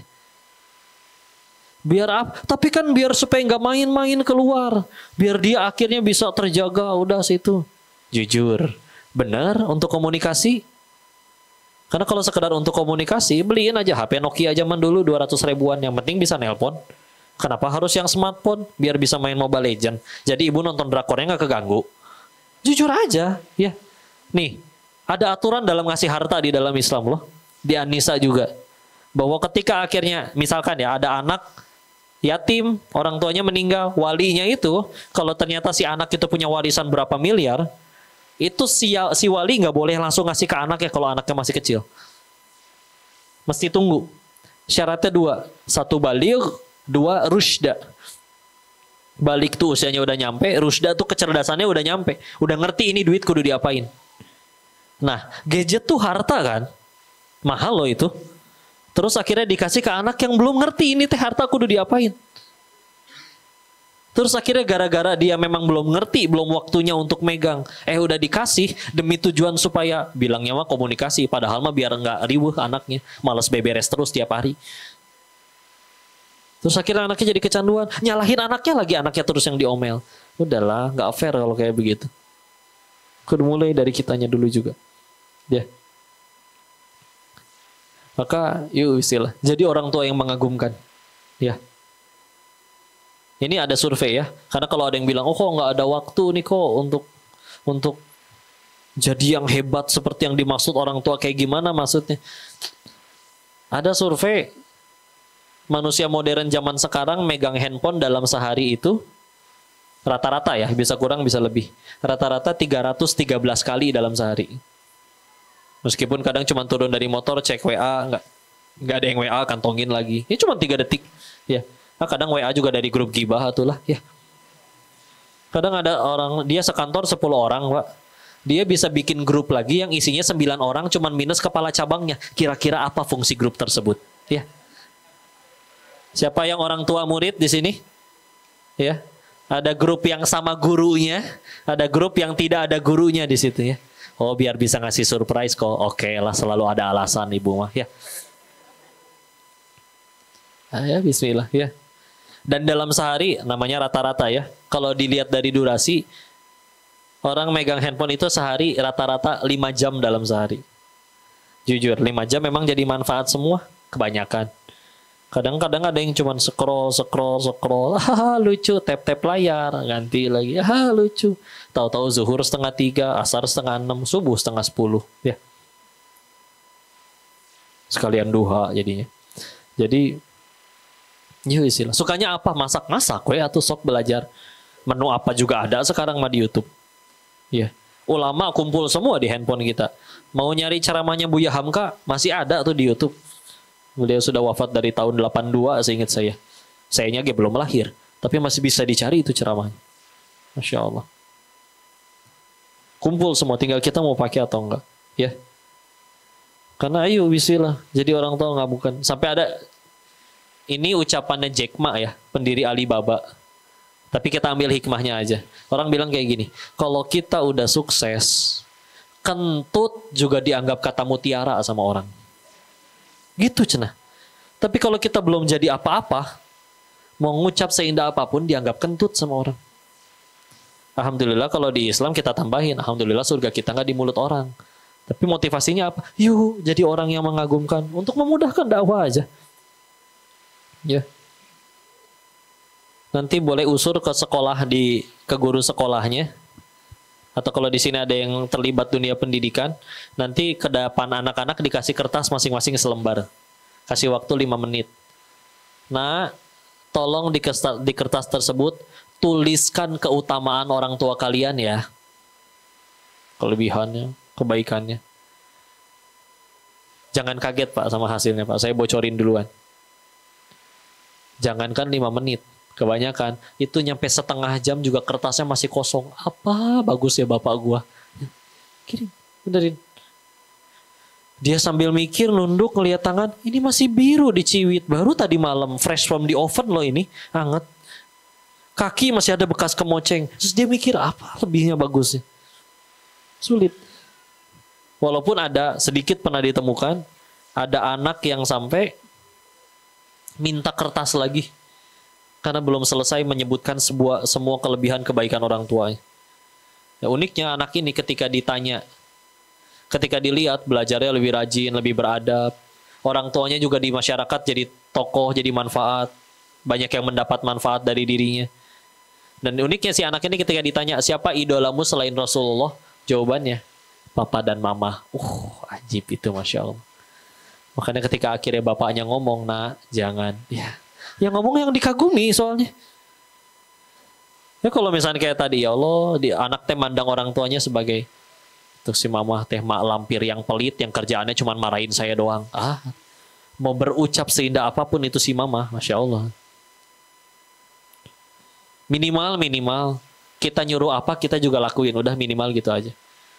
Biar apa? Tapi kan biar supaya nggak main-main keluar. Biar dia akhirnya bisa terjaga, udah situ. Jujur, benar untuk komunikasi. Karena kalau sekedar untuk komunikasi, beliin aja HP Nokia zaman dulu 200 ribuan. Yang penting bisa nelpon. Kenapa harus yang smartphone? Biar bisa main Mobile Legend. Jadi ibu nonton drakornya nggak keganggu. Jujur aja, ya. Nih, ada aturan dalam ngasih harta di dalam Islam loh. Di An-Nisa juga. Bahwa ketika akhirnya, misalkan ya ada anak yatim, orang tuanya meninggal, walinya itu, kalau ternyata si anak itu punya warisan berapa miliar, itu si wali nggak boleh langsung ngasih ke anaknya kalau anaknya masih kecil. Mesti tunggu. Syaratnya 2. 1 baligh, 2 rusyda. Balik tuh usianya udah nyampe, rusyda tuh kecerdasannya udah nyampe. Udah ngerti ini duit kudu diapain. Nah, gadget tuh harta kan? Mahal loh itu. Terus akhirnya dikasih ke anak yang belum ngerti ini teh harta kudu diapain. Terus akhirnya gara-gara dia memang belum ngerti, belum waktunya untuk megang. Udah dikasih demi tujuan supaya bilangnya mah komunikasi. Padahal mah biar nggak riweuh anaknya. Males beberes terus tiap hari. Terus akhirnya anaknya jadi kecanduan. Nyalahin anaknya terus yang diomel. Udahlah, nggak fair kalau kayak begitu. Kudu mulai dari kitanya dulu juga. Ya. Maka yuk istilah. Jadi orang tua yang mengagumkan. Ya. Ini ada survei ya. Karena kalau ada yang bilang, oh kok nggak ada waktu nih kok untuk jadi yang hebat seperti yang dimaksud orang tua, kayak gimana maksudnya? Ada survei manusia modern zaman sekarang megang handphone dalam sehari itu rata-rata ya, bisa kurang bisa lebih. Rata-rata 313 kali dalam sehari. Meskipun kadang cuma turun dari motor cek WA, nggak ada yang WA, kantongin lagi. Ini cuma 3 detik. Ya. Nah, kadang WA juga dari grup gibah itulah. Ya. Kadang ada orang, dia sekantor 10 orang, Pak. Dia bisa bikin grup lagi yang isinya 9 orang, cuman minus kepala cabangnya. Kira-kira apa fungsi grup tersebut? Ya. Siapa yang orang tua murid di sini? Ya. Ada grup yang sama gurunya, ada grup yang tidak ada gurunya di situ ya. Oh biar bisa ngasih surprise kok. Oke lah, selalu ada alasan ibu mah ya. Ya bismillah ya. Dan dalam sehari namanya rata-rata ya. Kalau dilihat dari durasi, orang megang handphone itu sehari rata-rata 5 jam dalam sehari. Jujur 5 jam memang jadi manfaat semua. Kebanyakan. Kadang-kadang ada yang cuma scroll. Haha lucu, tap layar, ganti lagi. Haha lucu. Tahu-tahu zuhur 2:30, asar 5:30, subuh 5:30. Ya. Sekalian duha jadinya. Jadi, yuk istilah. Sukanya apa? Masak-masak we atau sok belajar. Menu apa juga ada sekarang mah di YouTube. Ya. Ulama kumpul semua di handphone kita. Mau nyari ceramahnya Buya Hamka, masih ada tuh di YouTube. Beliau sudah wafat dari tahun 82 seingat saya. Sayanya belum lahir. Tapi masih bisa dicari itu ceramahnya. Masya Allah. Kumpul semua, tinggal kita mau pakai atau enggak. Ya. Karena ayo bismillah. Jadi orang tua nggak bukan. Sampai ada, ini ucapannya Jack Ma ya, pendiri Alibaba. Tapi kita ambil hikmahnya aja. Orang bilang kayak gini. Kalau kita udah sukses, kentut juga dianggap kata mutiara sama orang. Gitu cenah. Tapi kalau kita belum jadi apa-apa, mau ngucap seindah apapun dianggap kentut sama orang. Alhamdulillah kalau di Islam kita tambahin, alhamdulillah surga kita nggak di mulut orang, Tapi motivasinya apa? Yuk jadi orang yang mengagumkan untuk memudahkan dakwah aja. Ya. Nanti boleh usur ke sekolah ke guru sekolahnya. Atau kalau di sini ada yang terlibat dunia pendidikan, nanti ke depan anak-anak dikasih kertas masing-masing selembar. Kasih waktu 5 menit. Nah, tolong di kertas tersebut tuliskan keutamaan orang tua kalian ya. Kelebihannya, kebaikannya. Jangan kaget Pak sama hasilnya Pak, saya bocorin duluan. Jangankan 5 menit, kebanyakan itu nyampe setengah jam juga kertasnya masih kosong. Apa bagus ya bapak gua. Kirim, benerin. Dia sambil mikir, nunduk, ngeliat tangan, ini masih biru diciwit, baru tadi malam, fresh from the oven loh ini, hangat. Kaki masih ada bekas kemoceng. Terus dia mikir apa lebihnya bagusnya. Sulit. Walaupun ada sedikit pernah ditemukan, ada anak yang sampai minta kertas lagi karena belum selesai menyebutkan semua kelebihan kebaikan orang tuanya. Ya, uniknya anak ini ketika dilihat belajarnya lebih rajin, lebih beradab, orang tuanya juga di masyarakat jadi tokoh, jadi manfaat, banyak yang mendapat manfaat dari dirinya. Dan uniknya si anak ini ketika ditanya siapa idolamu selain Rasulullah, jawabannya papa dan mama. Ajib itu, Masya Allah. Makanya ketika akhirnya bapaknya ngomong, nah jangan. Ya, yang ngomong yang dikagumi soalnya. Ya kalau misalnya kayak tadi, ya Allah, anak teh mandang orang tuanya sebagai tuh si mama teh mak lampir yang pelit, yang kerjaannya cuma marahin saya doang. Mau berucap seindah apapun itu si mama, Masya Allah. Minimal kita nyuruh apa kita juga lakuin, udah minimal gitu aja.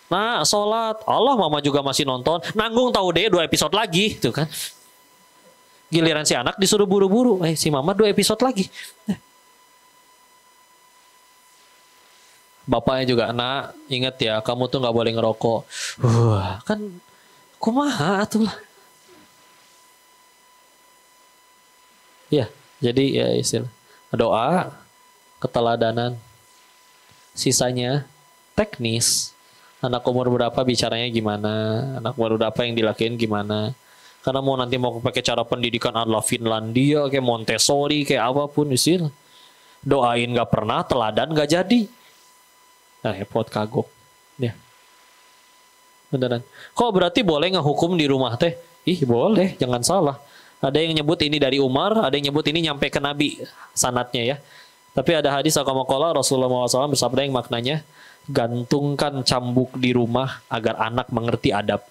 Nah, sholat, Allah mama juga masih nonton, nanggung tahu deh 2 episode lagi, tuh kan. Giliran si anak disuruh buru-buru, si mama 2 episode lagi. Bapaknya juga, nak, ingat ya, kamu tuh nggak boleh ngerokok. Kan kumaha tuh lah. Ya, jadi ya istilah doa, keteladanan, sisanya teknis. Anak umur berapa bicaranya gimana, anak umur berapa yang dilakuin gimana. Karena mau pakai cara pendidikan ala Finlandia, kayak Montessori, kayak apapun istilah. Doain gak pernah, teladan gak jadi. Nah, repot kagok. Ya. Beneran. Kok berarti boleh ngehukum di rumah teh? Boleh, jangan salah. Ada yang nyebut ini dari Umar, ada yang nyebut ini nyampe ke Nabi sanatnya ya. Tapi ada hadis akamakola Rasulullah SAW bersabda yang maknanya, gantungkan cambuk di rumah agar anak mengerti adab.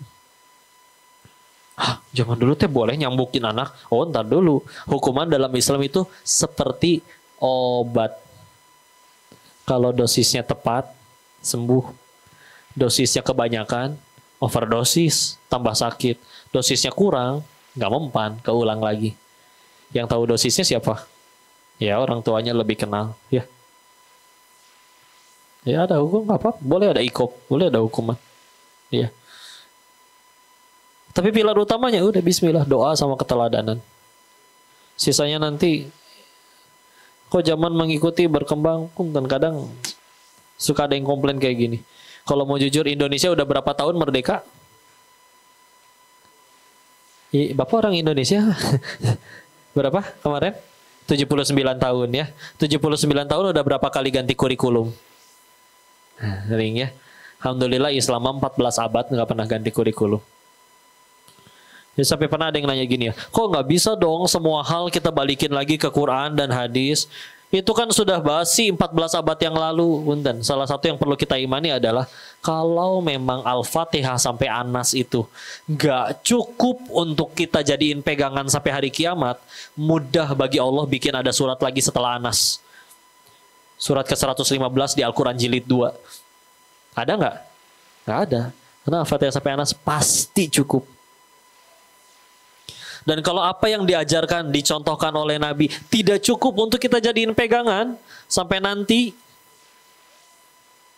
Zaman dulu teh boleh nyambukin anak. Ntar dulu. Hukuman dalam Islam itu seperti obat. Kalau dosisnya tepat, sembuh. Dosisnya kebanyakan, overdosis, tambah sakit. Dosisnya kurang, nggak mempan, keulang lagi. Yang tahu dosisnya siapa? Ya orang tuanya lebih kenal. Ya ada hukum apa? Boleh ada ikop, boleh ada hukuman. Ya. Tapi pilar utamanya udah bismillah, doa sama keteladanan. Sisanya nanti kok zaman mengikuti berkembang dan kadang suka ada yang komplain kayak gini. Kalau mau jujur Indonesia udah berapa tahun merdeka? Bapak orang Indonesia berapa kemarin? 79 tahun ya. 79 tahun udah berapa kali ganti kurikulum? Sering ya. Alhamdulillah Islam 14 abad nggak pernah ganti kurikulum. Ya, sampai pernah ada yang nanya gini ya, kok nggak bisa dong semua hal kita balikin lagi ke Quran dan hadis? Itu kan sudah basi 14 abad yang lalu. Dan salah satu yang perlu kita imani adalah kalau memang Al-Fatihah sampai Anas itu nggak cukup untuk kita jadiin pegangan sampai hari kiamat, mudah bagi Allah bikin ada surat lagi setelah Anas. Surat ke-115 di Al-Quran jilid 2. Ada nggak? Nggak ada. Karena Al-Fatihah sampai Anas pasti cukup. Dan kalau apa yang diajarkan, dicontohkan oleh Nabi tidak cukup untuk kita jadiin pegangan sampai nanti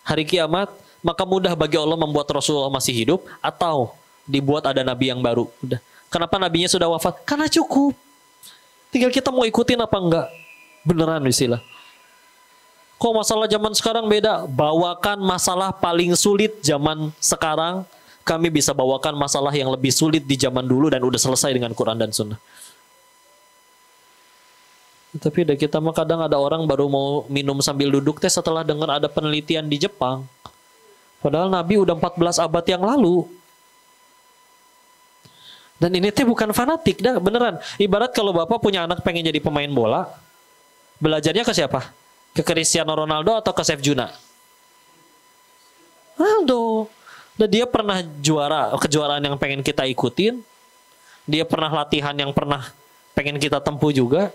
hari kiamat, maka mudah bagi Allah membuat Rasulullah masih hidup atau dibuat ada Nabi yang baru. Udah. Kenapa Nabinya sudah wafat? Karena cukup. Tinggal kita mau ikutin apa enggak. Beneran istilah. Kok masalah zaman sekarang beda? Bawakan masalah paling sulit zaman sekarang kami bisa bawakan masalah yang lebih sulit di zaman dulu dan udah selesai dengan Quran dan Sunnah. Tapi udah kita mah kadang ada orang baru mau minum sambil duduk teh setelah dengar ada penelitian di Jepang. Padahal Nabi udah 14 abad yang lalu. Dan ini teh bukan fanatik dah, beneran. Ibarat kalau bapak punya anak pengen jadi pemain bola, belajarnya ke siapa? Ke Cristiano Ronaldo atau ke Chef Juna? Ronaldo. Dan dia pernah juara, kejuaraan yang pengen kita ikutin. Dia pernah latihan yang pernah pengen kita tempuh juga.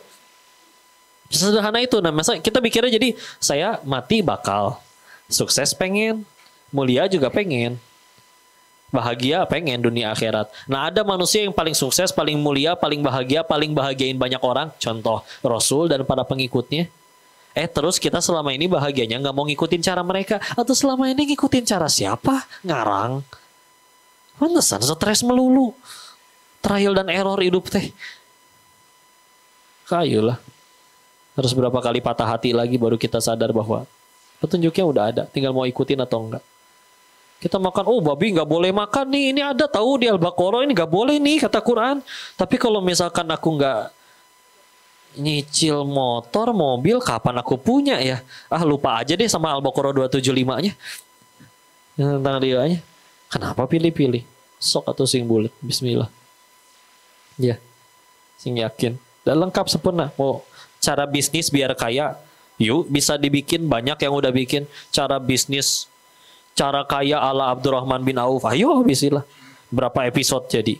Sederhana itu. Nah, masa kita pikirnya jadi saya mati bakal, sukses pengen, mulia juga pengen. Bahagia pengen dunia akhirat. Nah, ada manusia yang paling sukses, paling mulia, paling bahagiain banyak orang. Contoh Rasul dan para pengikutnya. Terus kita selama ini bahagianya nggak mau ngikutin cara mereka, atau selama ini ngikutin cara siapa? Ngarang. Pantesan stres melulu. Trial dan error hidup teh. Kayulah. Harus berapa kali patah hati lagi baru kita sadar bahwa petunjuknya udah ada, tinggal mau ikutin atau enggak. Kita makan, oh babi nggak boleh makan nih, ini ada tahu di Al-Baqarah ini nggak boleh nih kata Quran. Tapi kalau misalkan aku nggak nyicil motor, mobil, kapan aku punya ya? Lupa aja deh sama Al-Baqarah 275-nya. Tentang riwayatnya. Kenapa pilih-pilih? Sok atau sing bulat, bismillah. Ya, sing yakin. Dan lengkap sempurna. Oh, cara bisnis biar kaya, yuk bisa dibikin, banyak yang udah bikin. Cara bisnis cara kaya ala Abdurrahman bin Auf. Ayo bismillah. Berapa episode jadi.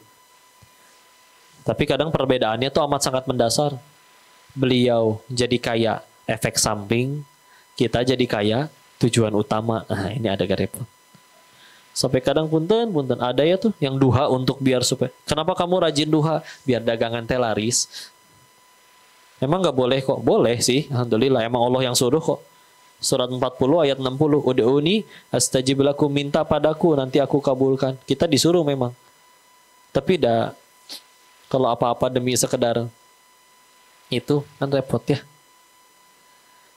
Tapi kadang perbedaannya tuh amat sangat mendasar. Beliau jadi kaya efek samping. Kita jadi kaya tujuan utama. Nah ini ada repot. Sampai kadang punten ada ya tuh yang duha untuk biar supaya. Kenapa kamu rajin duha? Biar dagangan teh laris. Emang gak boleh kok? Boleh sih. Alhamdulillah emang Allah yang suruh kok. Surat 40 ayat 60. Ud'uni astajib lakum, minta padaku nanti aku kabulkan. Kita disuruh memang. Tapi kalau apa-apa demi sekedar itu kan repot ya.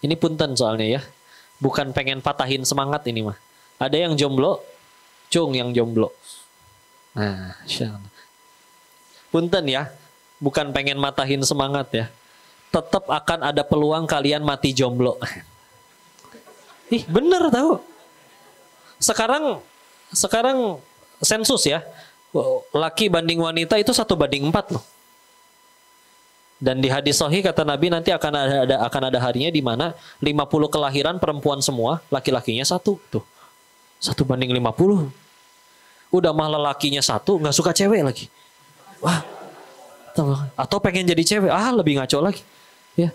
Ini punten soalnya ya. Bukan pengen patahin semangat ini mah. Ada yang jomblo, cung yang jomblo. Nah, insyaallah. Punten ya. Bukan pengen matahin semangat ya. Tetap akan ada peluang kalian mati jomblo. Ih, bener tahu. Sekarang sensus ya. Laki banding wanita itu 1:4 loh. Dan di hadis sahih kata Nabi nanti akan ada harinya di mana 50 kelahiran perempuan semua, laki-lakinya 1 tuh. 1:50. Udah mah lelakinya 1, nggak suka cewek lagi. Wah. Atau pengen jadi cewek, lebih ngaco lagi. Ya.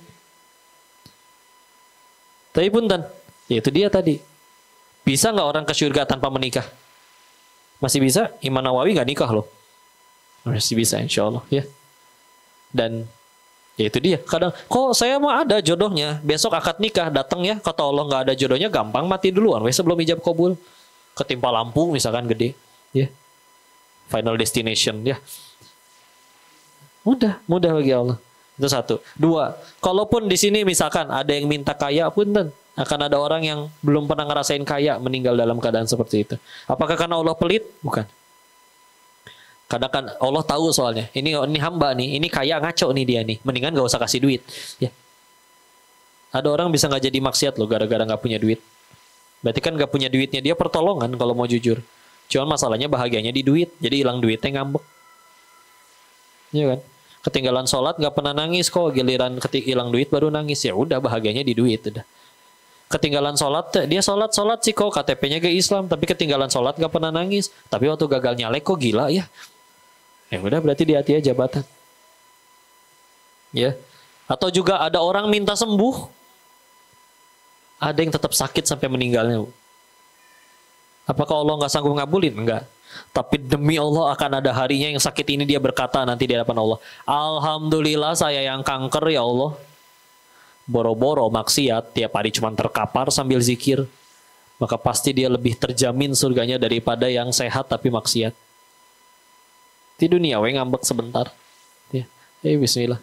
Tapi punten. Ya itu dia tadi. Bisa nggak orang ke surga tanpa menikah? Masih bisa. Imam Nawawi nggak nikah loh. Masih bisa insya Allah ya. Dan ya itu dia. Kadang kok saya mah ada jodohnya. Besok akad nikah datang ya. Kata Allah nggak ada jodohnya, gampang mati duluan. Sebelum ijab kabul. Ketimpa lampu misalkan gede. Ya. Final destination ya. Mudah bagi Allah. Itu 1. 2. Kalaupun di sini misalkan ada yang minta kaya punten. Akan ada orang yang belum pernah ngerasain kaya meninggal dalam keadaan seperti itu. Apakah karena Allah pelit? Bukan. Kadang kan Allah tahu soalnya. Ini hamba nih, ini kaya ngaco nih dia nih. Mendingan gak usah kasih duit. Ya. Ada orang bisa gak jadi maksiat loh gara-gara gak punya duit. Berarti kan gak punya duitnya dia pertolongan kalau mau jujur. Cuman masalahnya bahagianya di duit. Jadi hilang duitnya ngambek. Iya kan? Ketinggalan sholat gak pernah nangis kok. Giliran hilang duit baru nangis. Ya udah bahagianya di duit udah. Ketinggalan sholat, dia sholat sih kok KTP-nya ke Islam, tapi ketinggalan sholat gak pernah nangis. Tapi waktu gagal nyalek kok gila ya. Ya udah berarti di hati ya jabatan. Ya. Atau juga ada orang minta sembuh, ada yang tetap sakit sampai meninggalnya. Apakah Allah nggak sanggup ngabulin? Enggak. Tapi demi Allah akan ada harinya yang sakit ini dia berkata nanti di hadapan Allah, alhamdulillah saya yang kanker ya Allah. Boro-boro maksiat, tiap hari cuma terkapar sambil zikir, maka pasti dia lebih terjamin surganya daripada yang sehat tapi maksiat. Di dunia ngambek sebentar. Ya, bismillah.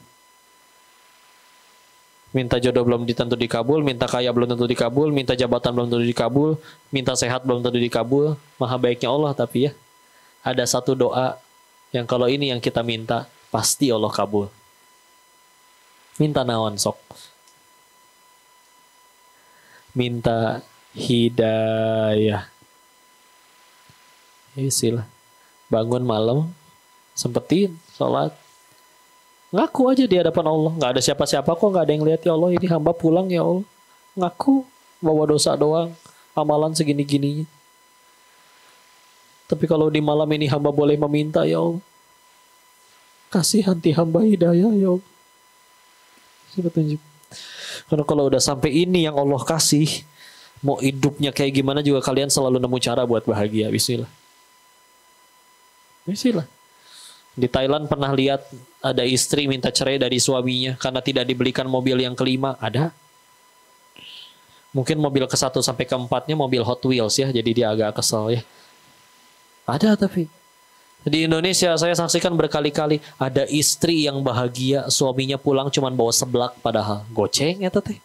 Minta jodoh belum tentu dikabul, minta kaya belum tentu dikabul, minta jabatan belum tentu dikabul, minta sehat belum tentu dikabul. Maha baiknya Allah tapi ya. ada satu doa yang kalau ini yang kita minta, pasti Allah kabul. Minta naon sok? Minta hidayah. Isilah. Bangun malam, sempetin sholat. Ngaku aja di hadapan Allah. Nggak ada siapa-siapa kok, nggak ada yang lihat ya Allah. Ini hamba pulang ya Allah. Ngaku, bawa dosa doang. Amalan segini-gininya. Tapi kalau di malam ini hamba boleh meminta ya Allah. Kasih hati hamba hidayah ya Allah. Saya tunjuk. Karena kalau udah sampai ini yang Allah kasih, mau hidupnya kayak gimana juga kalian selalu nemu cara buat bahagia. Bismillah. Bismillah. Di Thailand pernah lihat ada istri minta cerai dari suaminya karena tidak dibelikan mobil yang kelima. Ada. Mungkin mobil ke-1 sampai ke-4-nya mobil Hot Wheels ya. Jadi dia agak kesel ya. Ada tapi. Di Indonesia saya saksikan berkali-kali ada istri yang bahagia suaminya pulang cuman bawa seblak padahal goceng ya teh.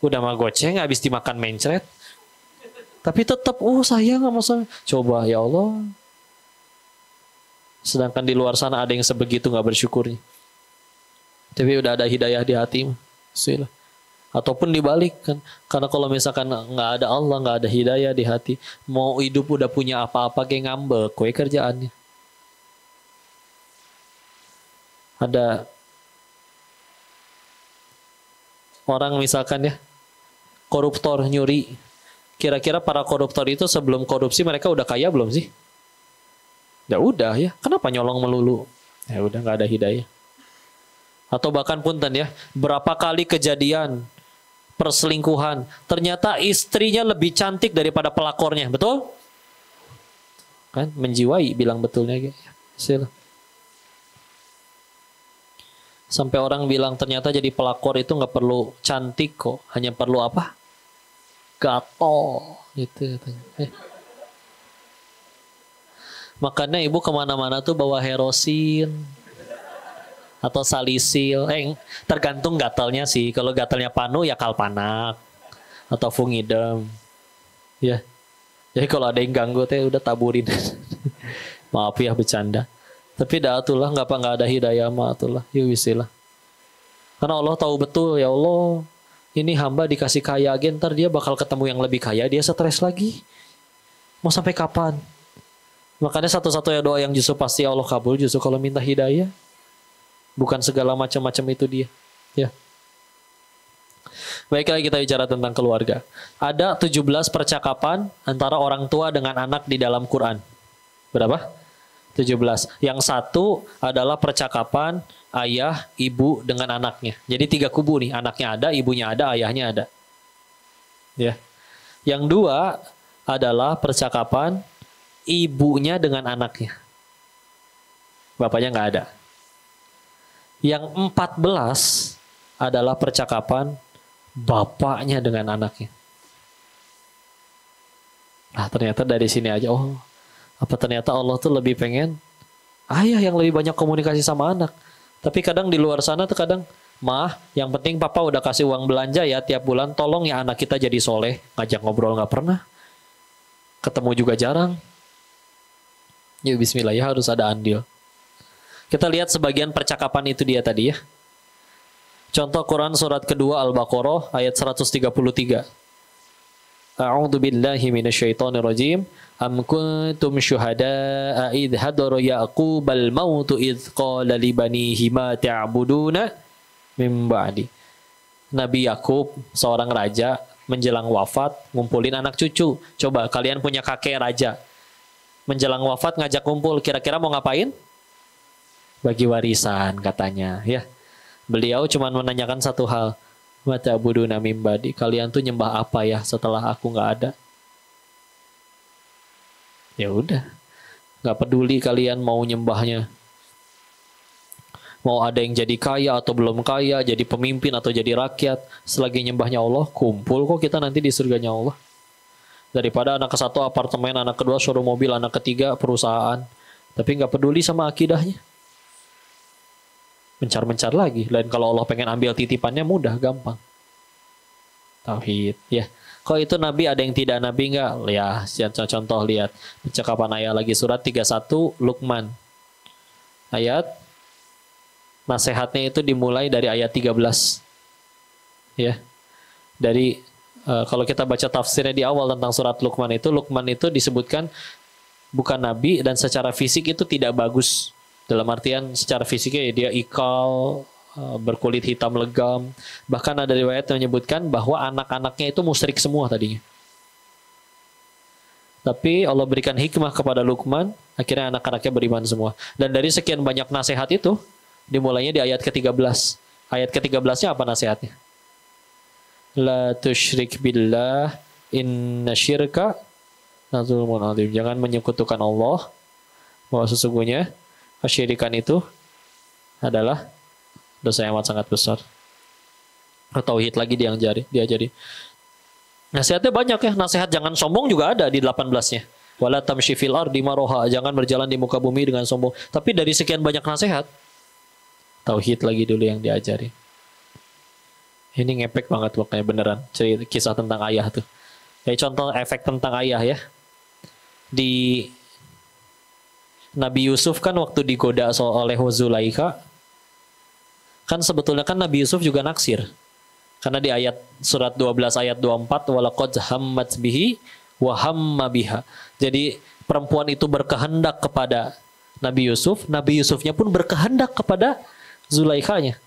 Udah mah goceng habis dimakan mencret. Tapi tetap sayang sama saya. Coba ya Allah. Sedangkan di luar sana ada yang sebegitu nggak bersyukurnya. Tapi udah ada hidayah di hati mah. Bismillah. Ataupun dibalik kan. Karena kalau misalkan nggak ada Allah, nggak ada hidayah di hati, mau hidup udah punya apa-apa kayak ngambek, kue kerjaannya. Ada orang misalkan ya, koruptor nyuri. Kira-kira para koruptor itu sebelum korupsi mereka udah kaya belum sih? Ya udah ya, kenapa nyolong melulu? Ya udah nggak ada hidayah. Atau bahkan punten ya, berapa kali kejadian perselingkuhan, ternyata istrinya lebih cantik daripada pelakornya, betul? Kan menjiwai bilang betulnya gitu. Sampai orang bilang ternyata jadi pelakor itu nggak perlu cantik kok, hanya perlu apa? Gato gitu katanya. Makanya ibu kemana-mana tuh bawa Herosin atau salisil, tergantung gatalnya sih. Kalau gatalnya panu ya kalpanak atau fungidem, ya. Jadi kalau ada yang ganggu teh udah taburin. Maaf ya bercanda. Tapi dah atulah nggak ada hidayah mah atulah. Yuk wisilah. Karena Allah tahu betul ya Allah. Ini hamba dikasih kaya agen, ntar dia bakal ketemu yang lebih kaya, dia stres lagi. Mau sampai kapan? Makanya satu-satunya doa yang justru pasti Allah kabul justru kalau minta hidayah. Bukan segala macam-macam itu dia. Ya. Baiklah kita bicara tentang keluarga. Ada 17 percakapan antara orang tua dengan anak di dalam Quran. Berapa? 17. Yang satu adalah percakapan ayah, ibu dengan anaknya. Jadi 3 kubu nih. Anaknya ada, ibunya ada, ayahnya ada. Ya. Yang dua adalah percakapan ibunya dengan anaknya. Bapaknya nggak ada. Yang 14 adalah percakapan bapaknya dengan anaknya. Nah ternyata dari sini aja, apa ternyata Allah tuh lebih pengen ayah yang lebih banyak komunikasi sama anak. Tapi kadang di luar sana tuh kadang, yang penting papa udah kasih uang belanja ya tiap bulan, tolong ya anak kita jadi soleh. Ngajak ngobrol nggak pernah. Ketemu juga jarang. Ya bismillah ya harus ada andil. Kita lihat sebagian percakapan itu dia tadi ya. Contoh Quran surat kedua Al-Baqarah ayat 133. A'udzu billahi minasyaitonir rajim. Am kuntum syuhada'a idh hadara Ya'qubal mautu idh qala li banihi ma ta'buduna min ba'di. Nabi Yakub seorang raja menjelang wafat ngumpulin anak cucu. Coba kalian punya kakek raja. Menjelang wafat ngajak kumpul, kira-kira mau ngapain? Bagi warisan katanya ya. Beliau cuma menanyakan satu hal. Mata buduna mimbadi. Kalian tuh nyembah apa ya setelah aku nggak ada? Ya udah. Nggak peduli kalian mau nyembahnya. Mau ada yang jadi kaya atau belum kaya, jadi pemimpin atau jadi rakyat. Selagi nyembahnya Allah, kumpul kok kita nanti di surganya Allah. Daripada anak ke-1 apartemen, anak kedua showroom mobil, anak ketiga perusahaan. Tapi nggak peduli sama akidahnya. Mencar-mencar lagi. Lain kalau Allah pengen ambil titipannya mudah, gampang. Tauhid, ya. Kok itu nabi ada yang tidak nabi enggak? Ya, contoh lihat percakapan ayah lagi surat 31 Luqman. Ayat nasihatnya itu dimulai dari ayat 13. Ya. Dari kalau kita baca tafsirnya di awal tentang surat Luqman itu disebutkan bukan nabi dan secara fisik itu tidak bagus. Dalam artian secara fisiknya ya dia ikal, berkulit hitam legam. Bahkan ada riwayat yang menyebutkan bahwa anak-anaknya itu musyrik semua tadinya. Tapi Allah berikan hikmah kepada Luqman, akhirnya anak-anaknya beriman semua. Dan dari sekian banyak nasihat itu, dimulainya di ayat ke-13. Ayat ke-13-nya apa nasihatnya? La tusyrik billah inna syirka la zulmun adzim. Jangan menyekutukan Allah, bahwa sesungguhnya kesyirikan itu adalah dosa yang amat sangat besar. Tauhid lagi diajari. Nasihatnya banyak ya. Nasihat jangan sombong juga ada di 18-nya. Wala tamshi fil ardi maroha. Jangan berjalan di muka bumi dengan sombong. Tapi dari sekian banyak nasihat, tauhid lagi dulu yang diajari. Ini ngepek banget pokoknya beneran. Cerita kisah tentang ayah tuh. Kayak contoh efek tentang ayah ya. Di Nabi Yusuf kan waktu digoda oleh Zulaikha, kan sebetulnya kan Nabi Yusuf juga naksir. Karena di ayat surat 12 ayat 24 walaqad hammat bihi wa hamma biha. Jadi perempuan itu berkehendak kepada Nabi Yusuf, Nabi Yusufnya pun berkehendak kepada Zulaikhanya.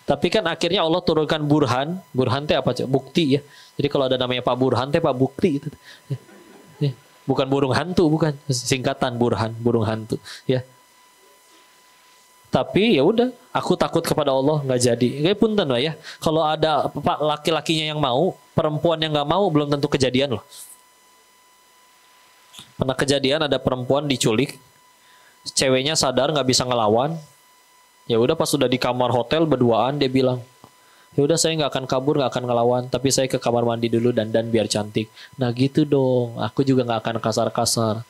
Tapi kan akhirnya Allah turunkan burhan. Burhan teh apa? Bukti ya. Jadi kalau ada namanya Pak Burhan teh Pak Bukti itu. Bukan burung hantu, bukan. Singkatan burhan, burung hantu, ya. Tapi ya udah, aku takut kepada Allah, nggak jadi. Kayak punten lah ya. Kalau ada laki-lakinya yang mau, perempuan yang nggak mau belum tentu kejadian loh. Pernah kejadian ada perempuan diculik, ceweknya sadar nggak bisa ngelawan. Ya udah pas sudah di kamar hotel berduaan dia bilang, ya udah saya nggak akan kabur, nggak akan ngelawan, tapi saya ke kamar mandi dulu dan biar cantik. Nah gitu dong, aku juga nggak akan kasar-kasar.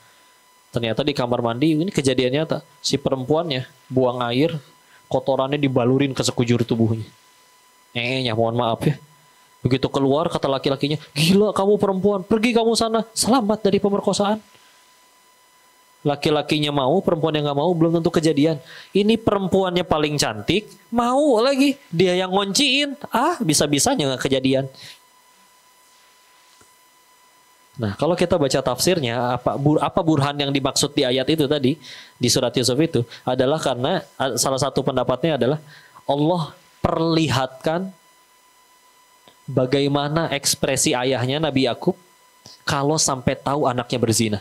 Ternyata di kamar mandi ini kejadian nyata. Si perempuannya buang air, kotorannya dibalurin ke sekujur tubuhnya. Mohon maaf ya. Begitu keluar kata laki-lakinya, gila kamu perempuan, pergi kamu sana, selamat dari pemerkosaan. Laki-lakinya mau, perempuan yang nggak mau belum tentu kejadian. Ini perempuannya paling cantik, mau lagi dia yang ngonciin, bisa-bisanya nggak kejadian. Nah, kalau kita baca tafsirnya, apa burhan yang dimaksud di ayat itu tadi, di surat Yusuf itu, adalah karena salah satu pendapatnya adalah Allah perlihatkan bagaimana ekspresi ayahnya Nabi Yakub kalau sampai tahu anaknya berzina.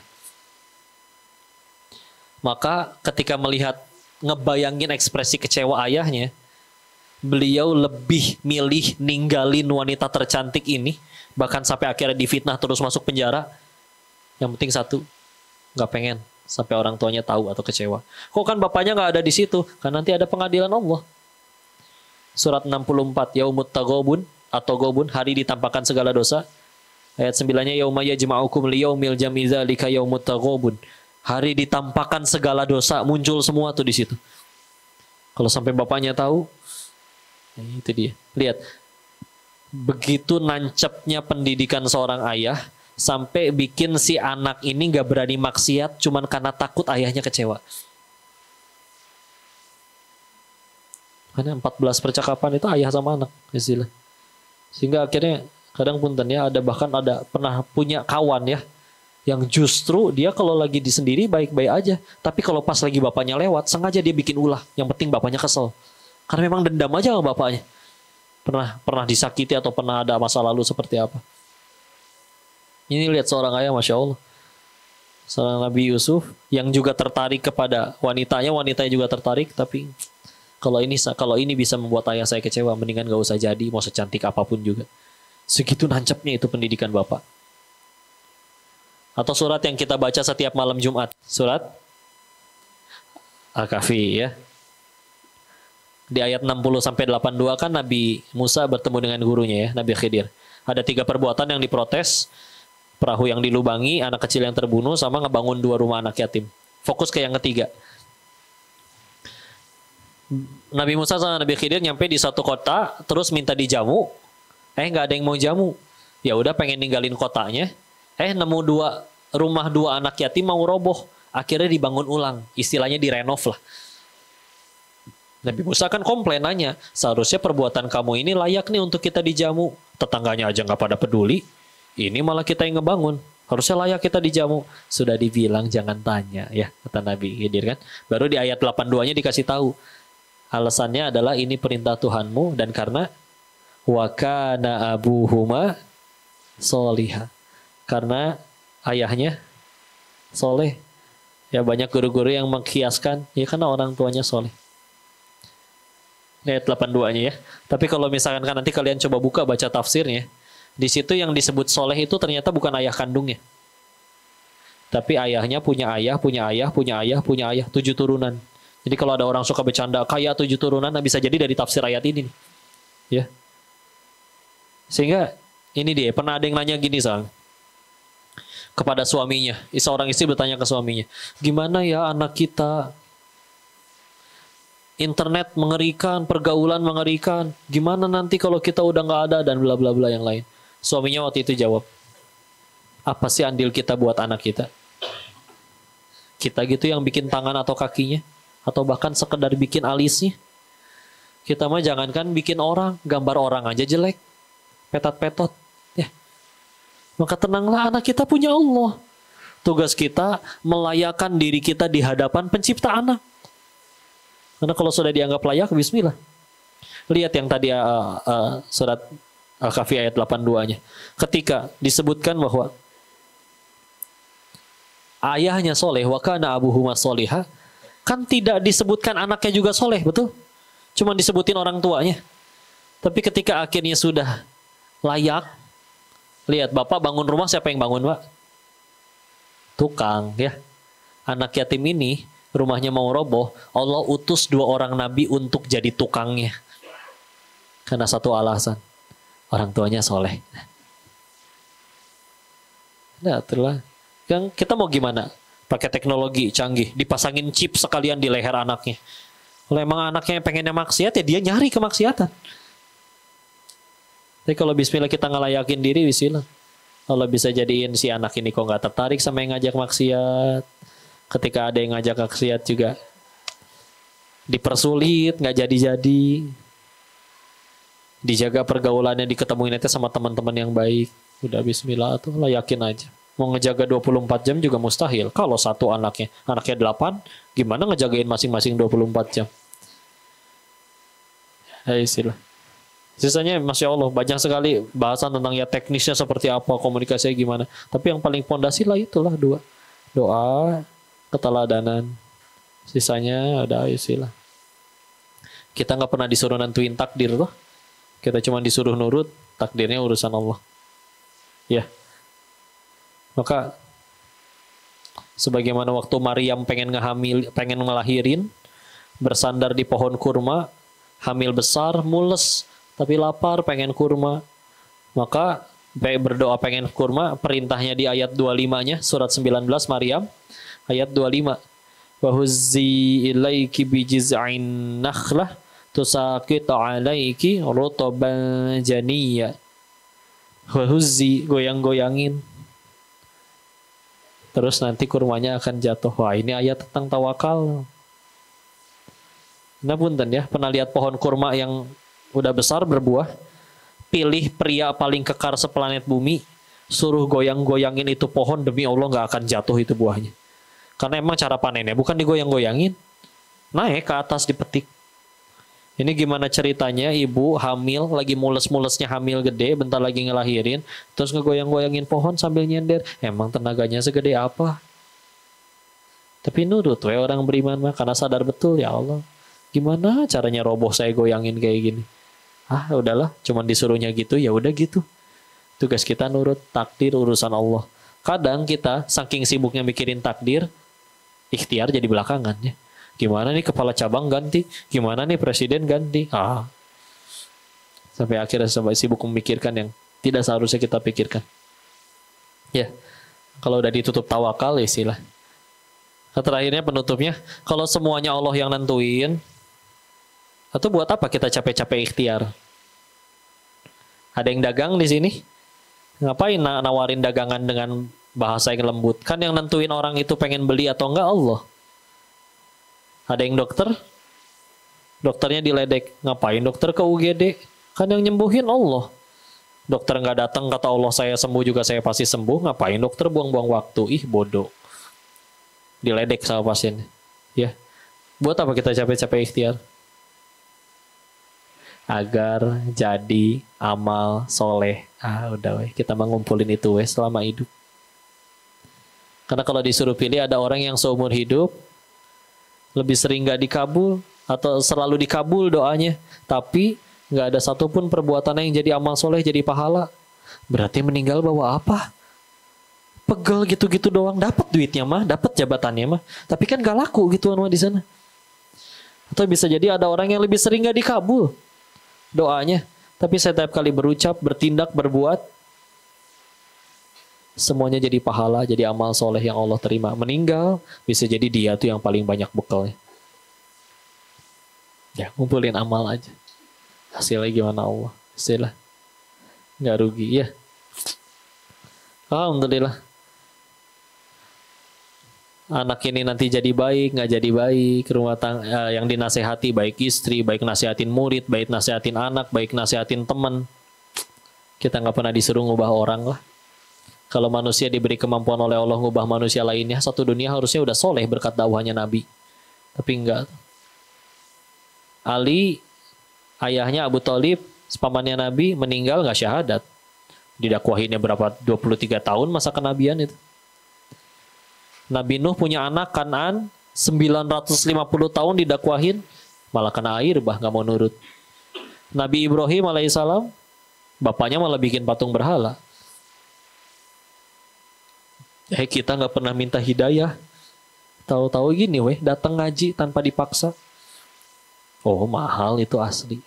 Maka ketika melihat, ngebayangin ekspresi kecewa ayahnya, beliau lebih milih ninggalin wanita tercantik ini, bahkan sampai akhirnya difitnah terus masuk penjara. Yang penting satu, nggak pengen sampai orang tuanya tahu atau kecewa. Kok kan bapaknya nggak ada di situ? Kan nanti ada pengadilan Allah. Surat 64, Yaumut Taghabun atau Gobun, hari ditampakkan segala dosa. Ayat 9-nya Yauma yajma'ukum liyaumil jam'i dzalika yaumut taghabun. Hari ditampakkan segala dosa, muncul semua tuh di situ. Kalau sampai bapaknya tahu, itu dia. Lihat. Begitu nancepnya pendidikan seorang ayah sampai bikin si anak ini gak berani maksiat cuman karena takut ayahnya kecewa. Karena 14 percakapan itu ayah sama anak istilah. Sehingga akhirnya kadang punten ya, bahkan ada pernah punya kawan ya yang justru dia kalau lagi di sendiri baik-baik aja, tapi kalau pas lagi bapaknya lewat sengaja dia bikin ulah. Yang penting bapaknya kesel. Karena memang dendam aja sama bapaknya. Pernah disakiti atau pernah ada masa lalu seperti apa. Ini lihat seorang ayah, Masya Allah. Seorang Nabi Yusuf yang juga tertarik kepada wanitanya juga tertarik, tapi kalau ini bisa membuat ayah saya kecewa, mendingan gak usah jadi, mau secantik apapun juga. Segitu nancapnya itu pendidikan bapak. Atau surat yang kita baca setiap malam Jumat, surat Al-Kahfi ya. Di ayat 60-82 kan Nabi Musa bertemu dengan gurunya ya, Nabi Khidir. Ada 3 perbuatan yang diprotes, perahu yang dilubangi, anak kecil yang terbunuh, sama ngebangun 2 rumah anak yatim. Fokus ke yang ketiga. Nabi Musa sama Nabi Khidir nyampe di satu kota, terus minta dijamu. Nggak ada yang mau jamu. Ya udah pengen ninggalin kotanya, nemu rumah dua anak yatim mau roboh, akhirnya dibangun ulang, istilahnya direnov lah. Nabi Musa kan komplain nanya, seharusnya perbuatan kamu ini layak nih untuk kita dijamu. Tetangganya aja nggak pada peduli, ini malah kita yang ngebangun. Harusnya layak kita dijamu. Sudah dibilang jangan tanya ya, kata Nabi Khidir kan. Baru di ayat 82-nya dikasih tahu. Alasannya adalah ini perintah Tuhanmu dan karena wa kana abuhuma solihah. Karena ayahnya soleh. Ya banyak guru-guru yang mengkiaskan, ya karena orang tuanya soleh. Ayat 82-nya ya. Tapi kalau misalkan kan nanti kalian coba buka baca tafsirnya, di situ yang disebut soleh itu ternyata bukan ayah kandungnya. Tapi ayahnya punya ayah, punya ayah, punya ayah, punya ayah, 7 turunan. Jadi kalau ada orang suka bercanda, kayak 7 turunan, bisa jadi dari tafsir ayat ini nih. Ya. Sehingga ini dia, pernah ada yang nanya gini sang kepada suaminya. Seorang istri bertanya ke suaminya, gimana ya anak kita? Internet mengerikan, pergaulan mengerikan. Gimana nanti kalau kita udah nggak ada dan bla bla bla yang lain. Suaminya waktu itu jawab, apa sih andil kita buat anak kita? Kita gitu yang bikin tangan atau kakinya, atau bahkan sekedar bikin alisnya. Kita mah jangankan bikin orang, gambar orang aja jelek, petot-petot. Ya. Maka tenanglah, anak kita punya Allah. Tugas kita melayakan diri kita di hadapan pencipta anak. Karena kalau sudah dianggap layak, bismillah. Lihat yang tadi surat Al-Kahfi ayat 82-nya. Ketika disebutkan bahwa ayahnya soleh, wa kana abuhuma solihah, kan tidak disebutkan anaknya juga soleh, betul? Cuma disebutin orang tuanya. Tapi ketika akhirnya sudah layak, lihat bapak bangun rumah, siapa yang bangun, Pak? Tukang, ya. Anak yatim ini rumahnya mau roboh, Allah utus 2 orang nabi untuk jadi tukangnya. Karena satu alasan, orang tuanya soleh. Nah, itulah. Yang kita mau gimana? Pakai teknologi canggih, dipasangin chip sekalian di leher anaknya. Kalau emang anaknya pengennya maksiat, ya dia nyari kemaksiatan. Tapi kalau bismillah kita ngelayakin diri, bismillah. Allah bisa jadiin si anak ini kok nggak tertarik sama yang ngajak maksiat. Ketika ada yang ngajak maksiat juga dipersulit, nggak jadi-jadi. Dijaga pergaulannya, diketemuin itu sama teman-teman yang baik. Udah bismillah tuh, layakin aja. Mau ngejaga 24 jam juga mustahil. Kalau satu anaknya 8, gimana ngejagain masing-masing 24 jam? Ya istilah. Sisanya Masya Allah, banyak sekali bahasan tentang ya teknisnya seperti apa, komunikasinya gimana. Tapi yang paling fondasi lah itulah 2. Doa, keteladanan. Sisanya ada istilah. Kita nggak pernah disuruh nentuin takdir loh. Kita cuma disuruh nurut, takdirnya urusan Allah. Ya. Maka sebagaimana waktu Maryam pengen ngelahirin, bersandar di pohon kurma, hamil besar, mules, tapi lapar, pengen kurma. Maka berdoa pengen kurma, perintahnya di ayat 25-nya, surat 19 Maryam, ayat 25. Wa huzzi ilaiki bijiz'in nakhlah tusaqitu 'alaiki rutaban janiyya. Wa huzzi, goyang-goyangin. Terus nanti kurmanya akan jatuh. Wah, ini ayat tentang tawakal. Nah punten ya, pernah lihat pohon kurma yang udah besar berbuah? Pilih pria paling kekar seplanet bumi, suruh goyang-goyangin itu pohon, demi Allah nggak akan jatuh itu buahnya. Karena emang cara panennya bukan digoyang-goyangin, naik ke atas dipetik. Ini gimana ceritanya, ibu hamil, lagi mules-mulesnya hamil gede, bentar lagi ngelahirin, terus ngegoyang-goyangin pohon sambil nyender. Emang tenaganya segede apa? Tapi nurut we orang beriman mah, karena sadar betul, ya Allah, gimana caranya roboh saya goyangin kayak gini? Ah udahlah, cuman disuruhnya gitu, ya udah gitu. Tugas kita nurut, takdir urusan Allah. Kadang kita saking sibuknya mikirin takdir, ikhtiar jadi belakangan ya. Gimana nih kepala cabang ganti? Gimana nih presiden ganti? Sampai akhirnya sibuk memikirkan yang tidak seharusnya kita pikirkan. Ya, kalau udah ditutup tawakal, istilah. Terakhirnya penutupnya, kalau semuanya Allah yang nentuin, atau buat apa kita capek-capek ikhtiar? Ada yang dagang di sini? Ngapain nawarin dagangan dengan bahasa yang lembut? Kan yang nentuin orang itu pengen beli atau enggak Allah. Ada yang dokter, dokternya diledek. Ngapain dokter ke UGD? Kan yang nyembuhin Allah. Dokter nggak datang, kata Allah saya sembuh juga saya pasti sembuh. Ngapain dokter buang-buang waktu? Ih bodoh. Diledek sama pasien. Ya. Buat apa kita capek-capek ikhtiar? Agar jadi amal soleh. Udah weh, kita mengumpulin itu weh selama hidup. Karena kalau disuruh pilih ada orang yang seumur hidup lebih sering gak dikabul atau selalu dikabul doanya, tapi gak ada satupun perbuatannya yang jadi amal soleh, jadi pahala. Berarti meninggal bawa apa? Pegel gitu-gitu doang, dapat duitnya mah, dapat jabatannya mah, tapi kan gak laku gituan mah di sana. Atau bisa jadi ada orang yang lebih sering gak dikabul doanya, tapi setiap kali berucap, bertindak, berbuat, semuanya jadi pahala, jadi amal soleh yang Allah terima. Meninggal, bisa jadi dia tuh yang paling banyak bekalnya. Ya, ngumpulin amal aja. Hasilnya gimana Allah? Hasilnya nggak rugi, ya. Alhamdulillah. Anak ini nanti jadi baik, nggak jadi baik, rumah tangga yang dinasehati, baik istri, baik nasihatin murid, baik nasihatin anak, baik nasihatin teman. Kita nggak pernah disuruh ngubah orang lah. Kalau manusia diberi kemampuan oleh Allah ngubah manusia lainnya, satu dunia harusnya udah soleh berkat dakwahnya Nabi. Tapi enggak. Ali, ayahnya Abu Thalib, pamannya Nabi, meninggal nggak syahadat. Didakwahinnya berapa? 23 tahun masa kenabian itu. Nabi Nuh punya anak Kan'an, 950 tahun didakwahin, malah kena air bah, nggak mau nurut. Nabi Ibrahim alaihissalam, bapaknya malah bikin patung berhala. Kita nggak pernah minta hidayah. Tahu-tahu gini weh, datang ngaji tanpa dipaksa. Oh mahal itu asli.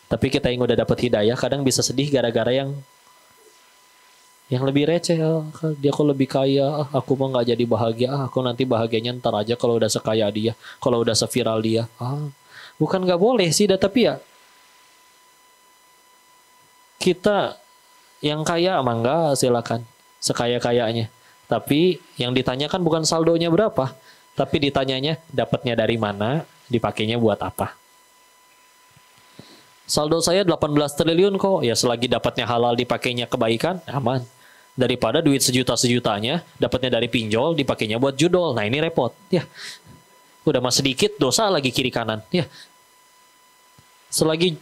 Tapi kita yang udah dapat hidayah kadang bisa sedih gara-gara yang lebih receh. Dia kok lebih kaya, aku mah nggak jadi bahagia. Aku nanti bahagianya ntar aja kalau udah sekaya dia, kalau udah seviral dia. Bukan nggak boleh sih, tapi ya kita yang kaya mah nggak, silakan sekaya-kayanya. Tapi yang ditanyakan bukan saldonya berapa, tapi ditanyanya dapatnya dari mana, dipakainya buat apa. Saldo saya 18 triliun kok, ya selagi dapatnya halal dipakainya kebaikan, aman. Daripada duit sejuta-sejutanya, dapatnya dari pinjol, dipakainya buat judol. Nah ini repot, ya. Udah mah sedikit, dosa lagi kiri kanan, ya. Selagi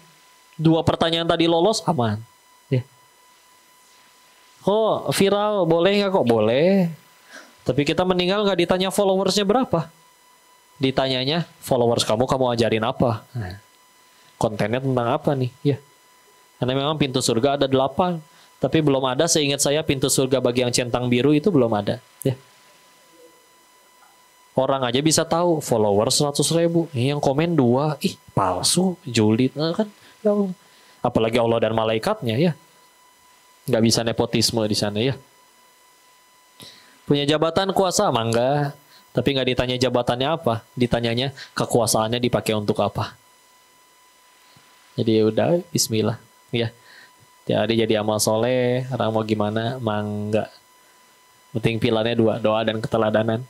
2 pertanyaan tadi lolos, aman. Ya. Oh viral, boleh nggak kok? Boleh. Tapi kita meninggal nggak ditanya followersnya berapa. Ditanyanya, followers kamu ajarin apa? Kontennya tentang apa nih? Ya. Karena memang pintu surga ada 8. Tapi belum ada, seingat saya pintu surga bagi yang centang biru itu belum ada. Ya. Orang aja bisa tahu, followers 100.000. Yang komen 2, palsu, julid. Kan? Ya Allah. Apalagi Allah dan malaikatnya ya. Nggak bisa nepotisme di sana ya. Punya jabatan kuasa mangga, tapi nggak ditanya jabatannya apa, ditanyanya kekuasaannya dipakai untuk apa. Jadi udah bismillah ya. Jadi amal soleh, orang mau gimana mangga. Penting pilarnya 2, doa dan keteladanan.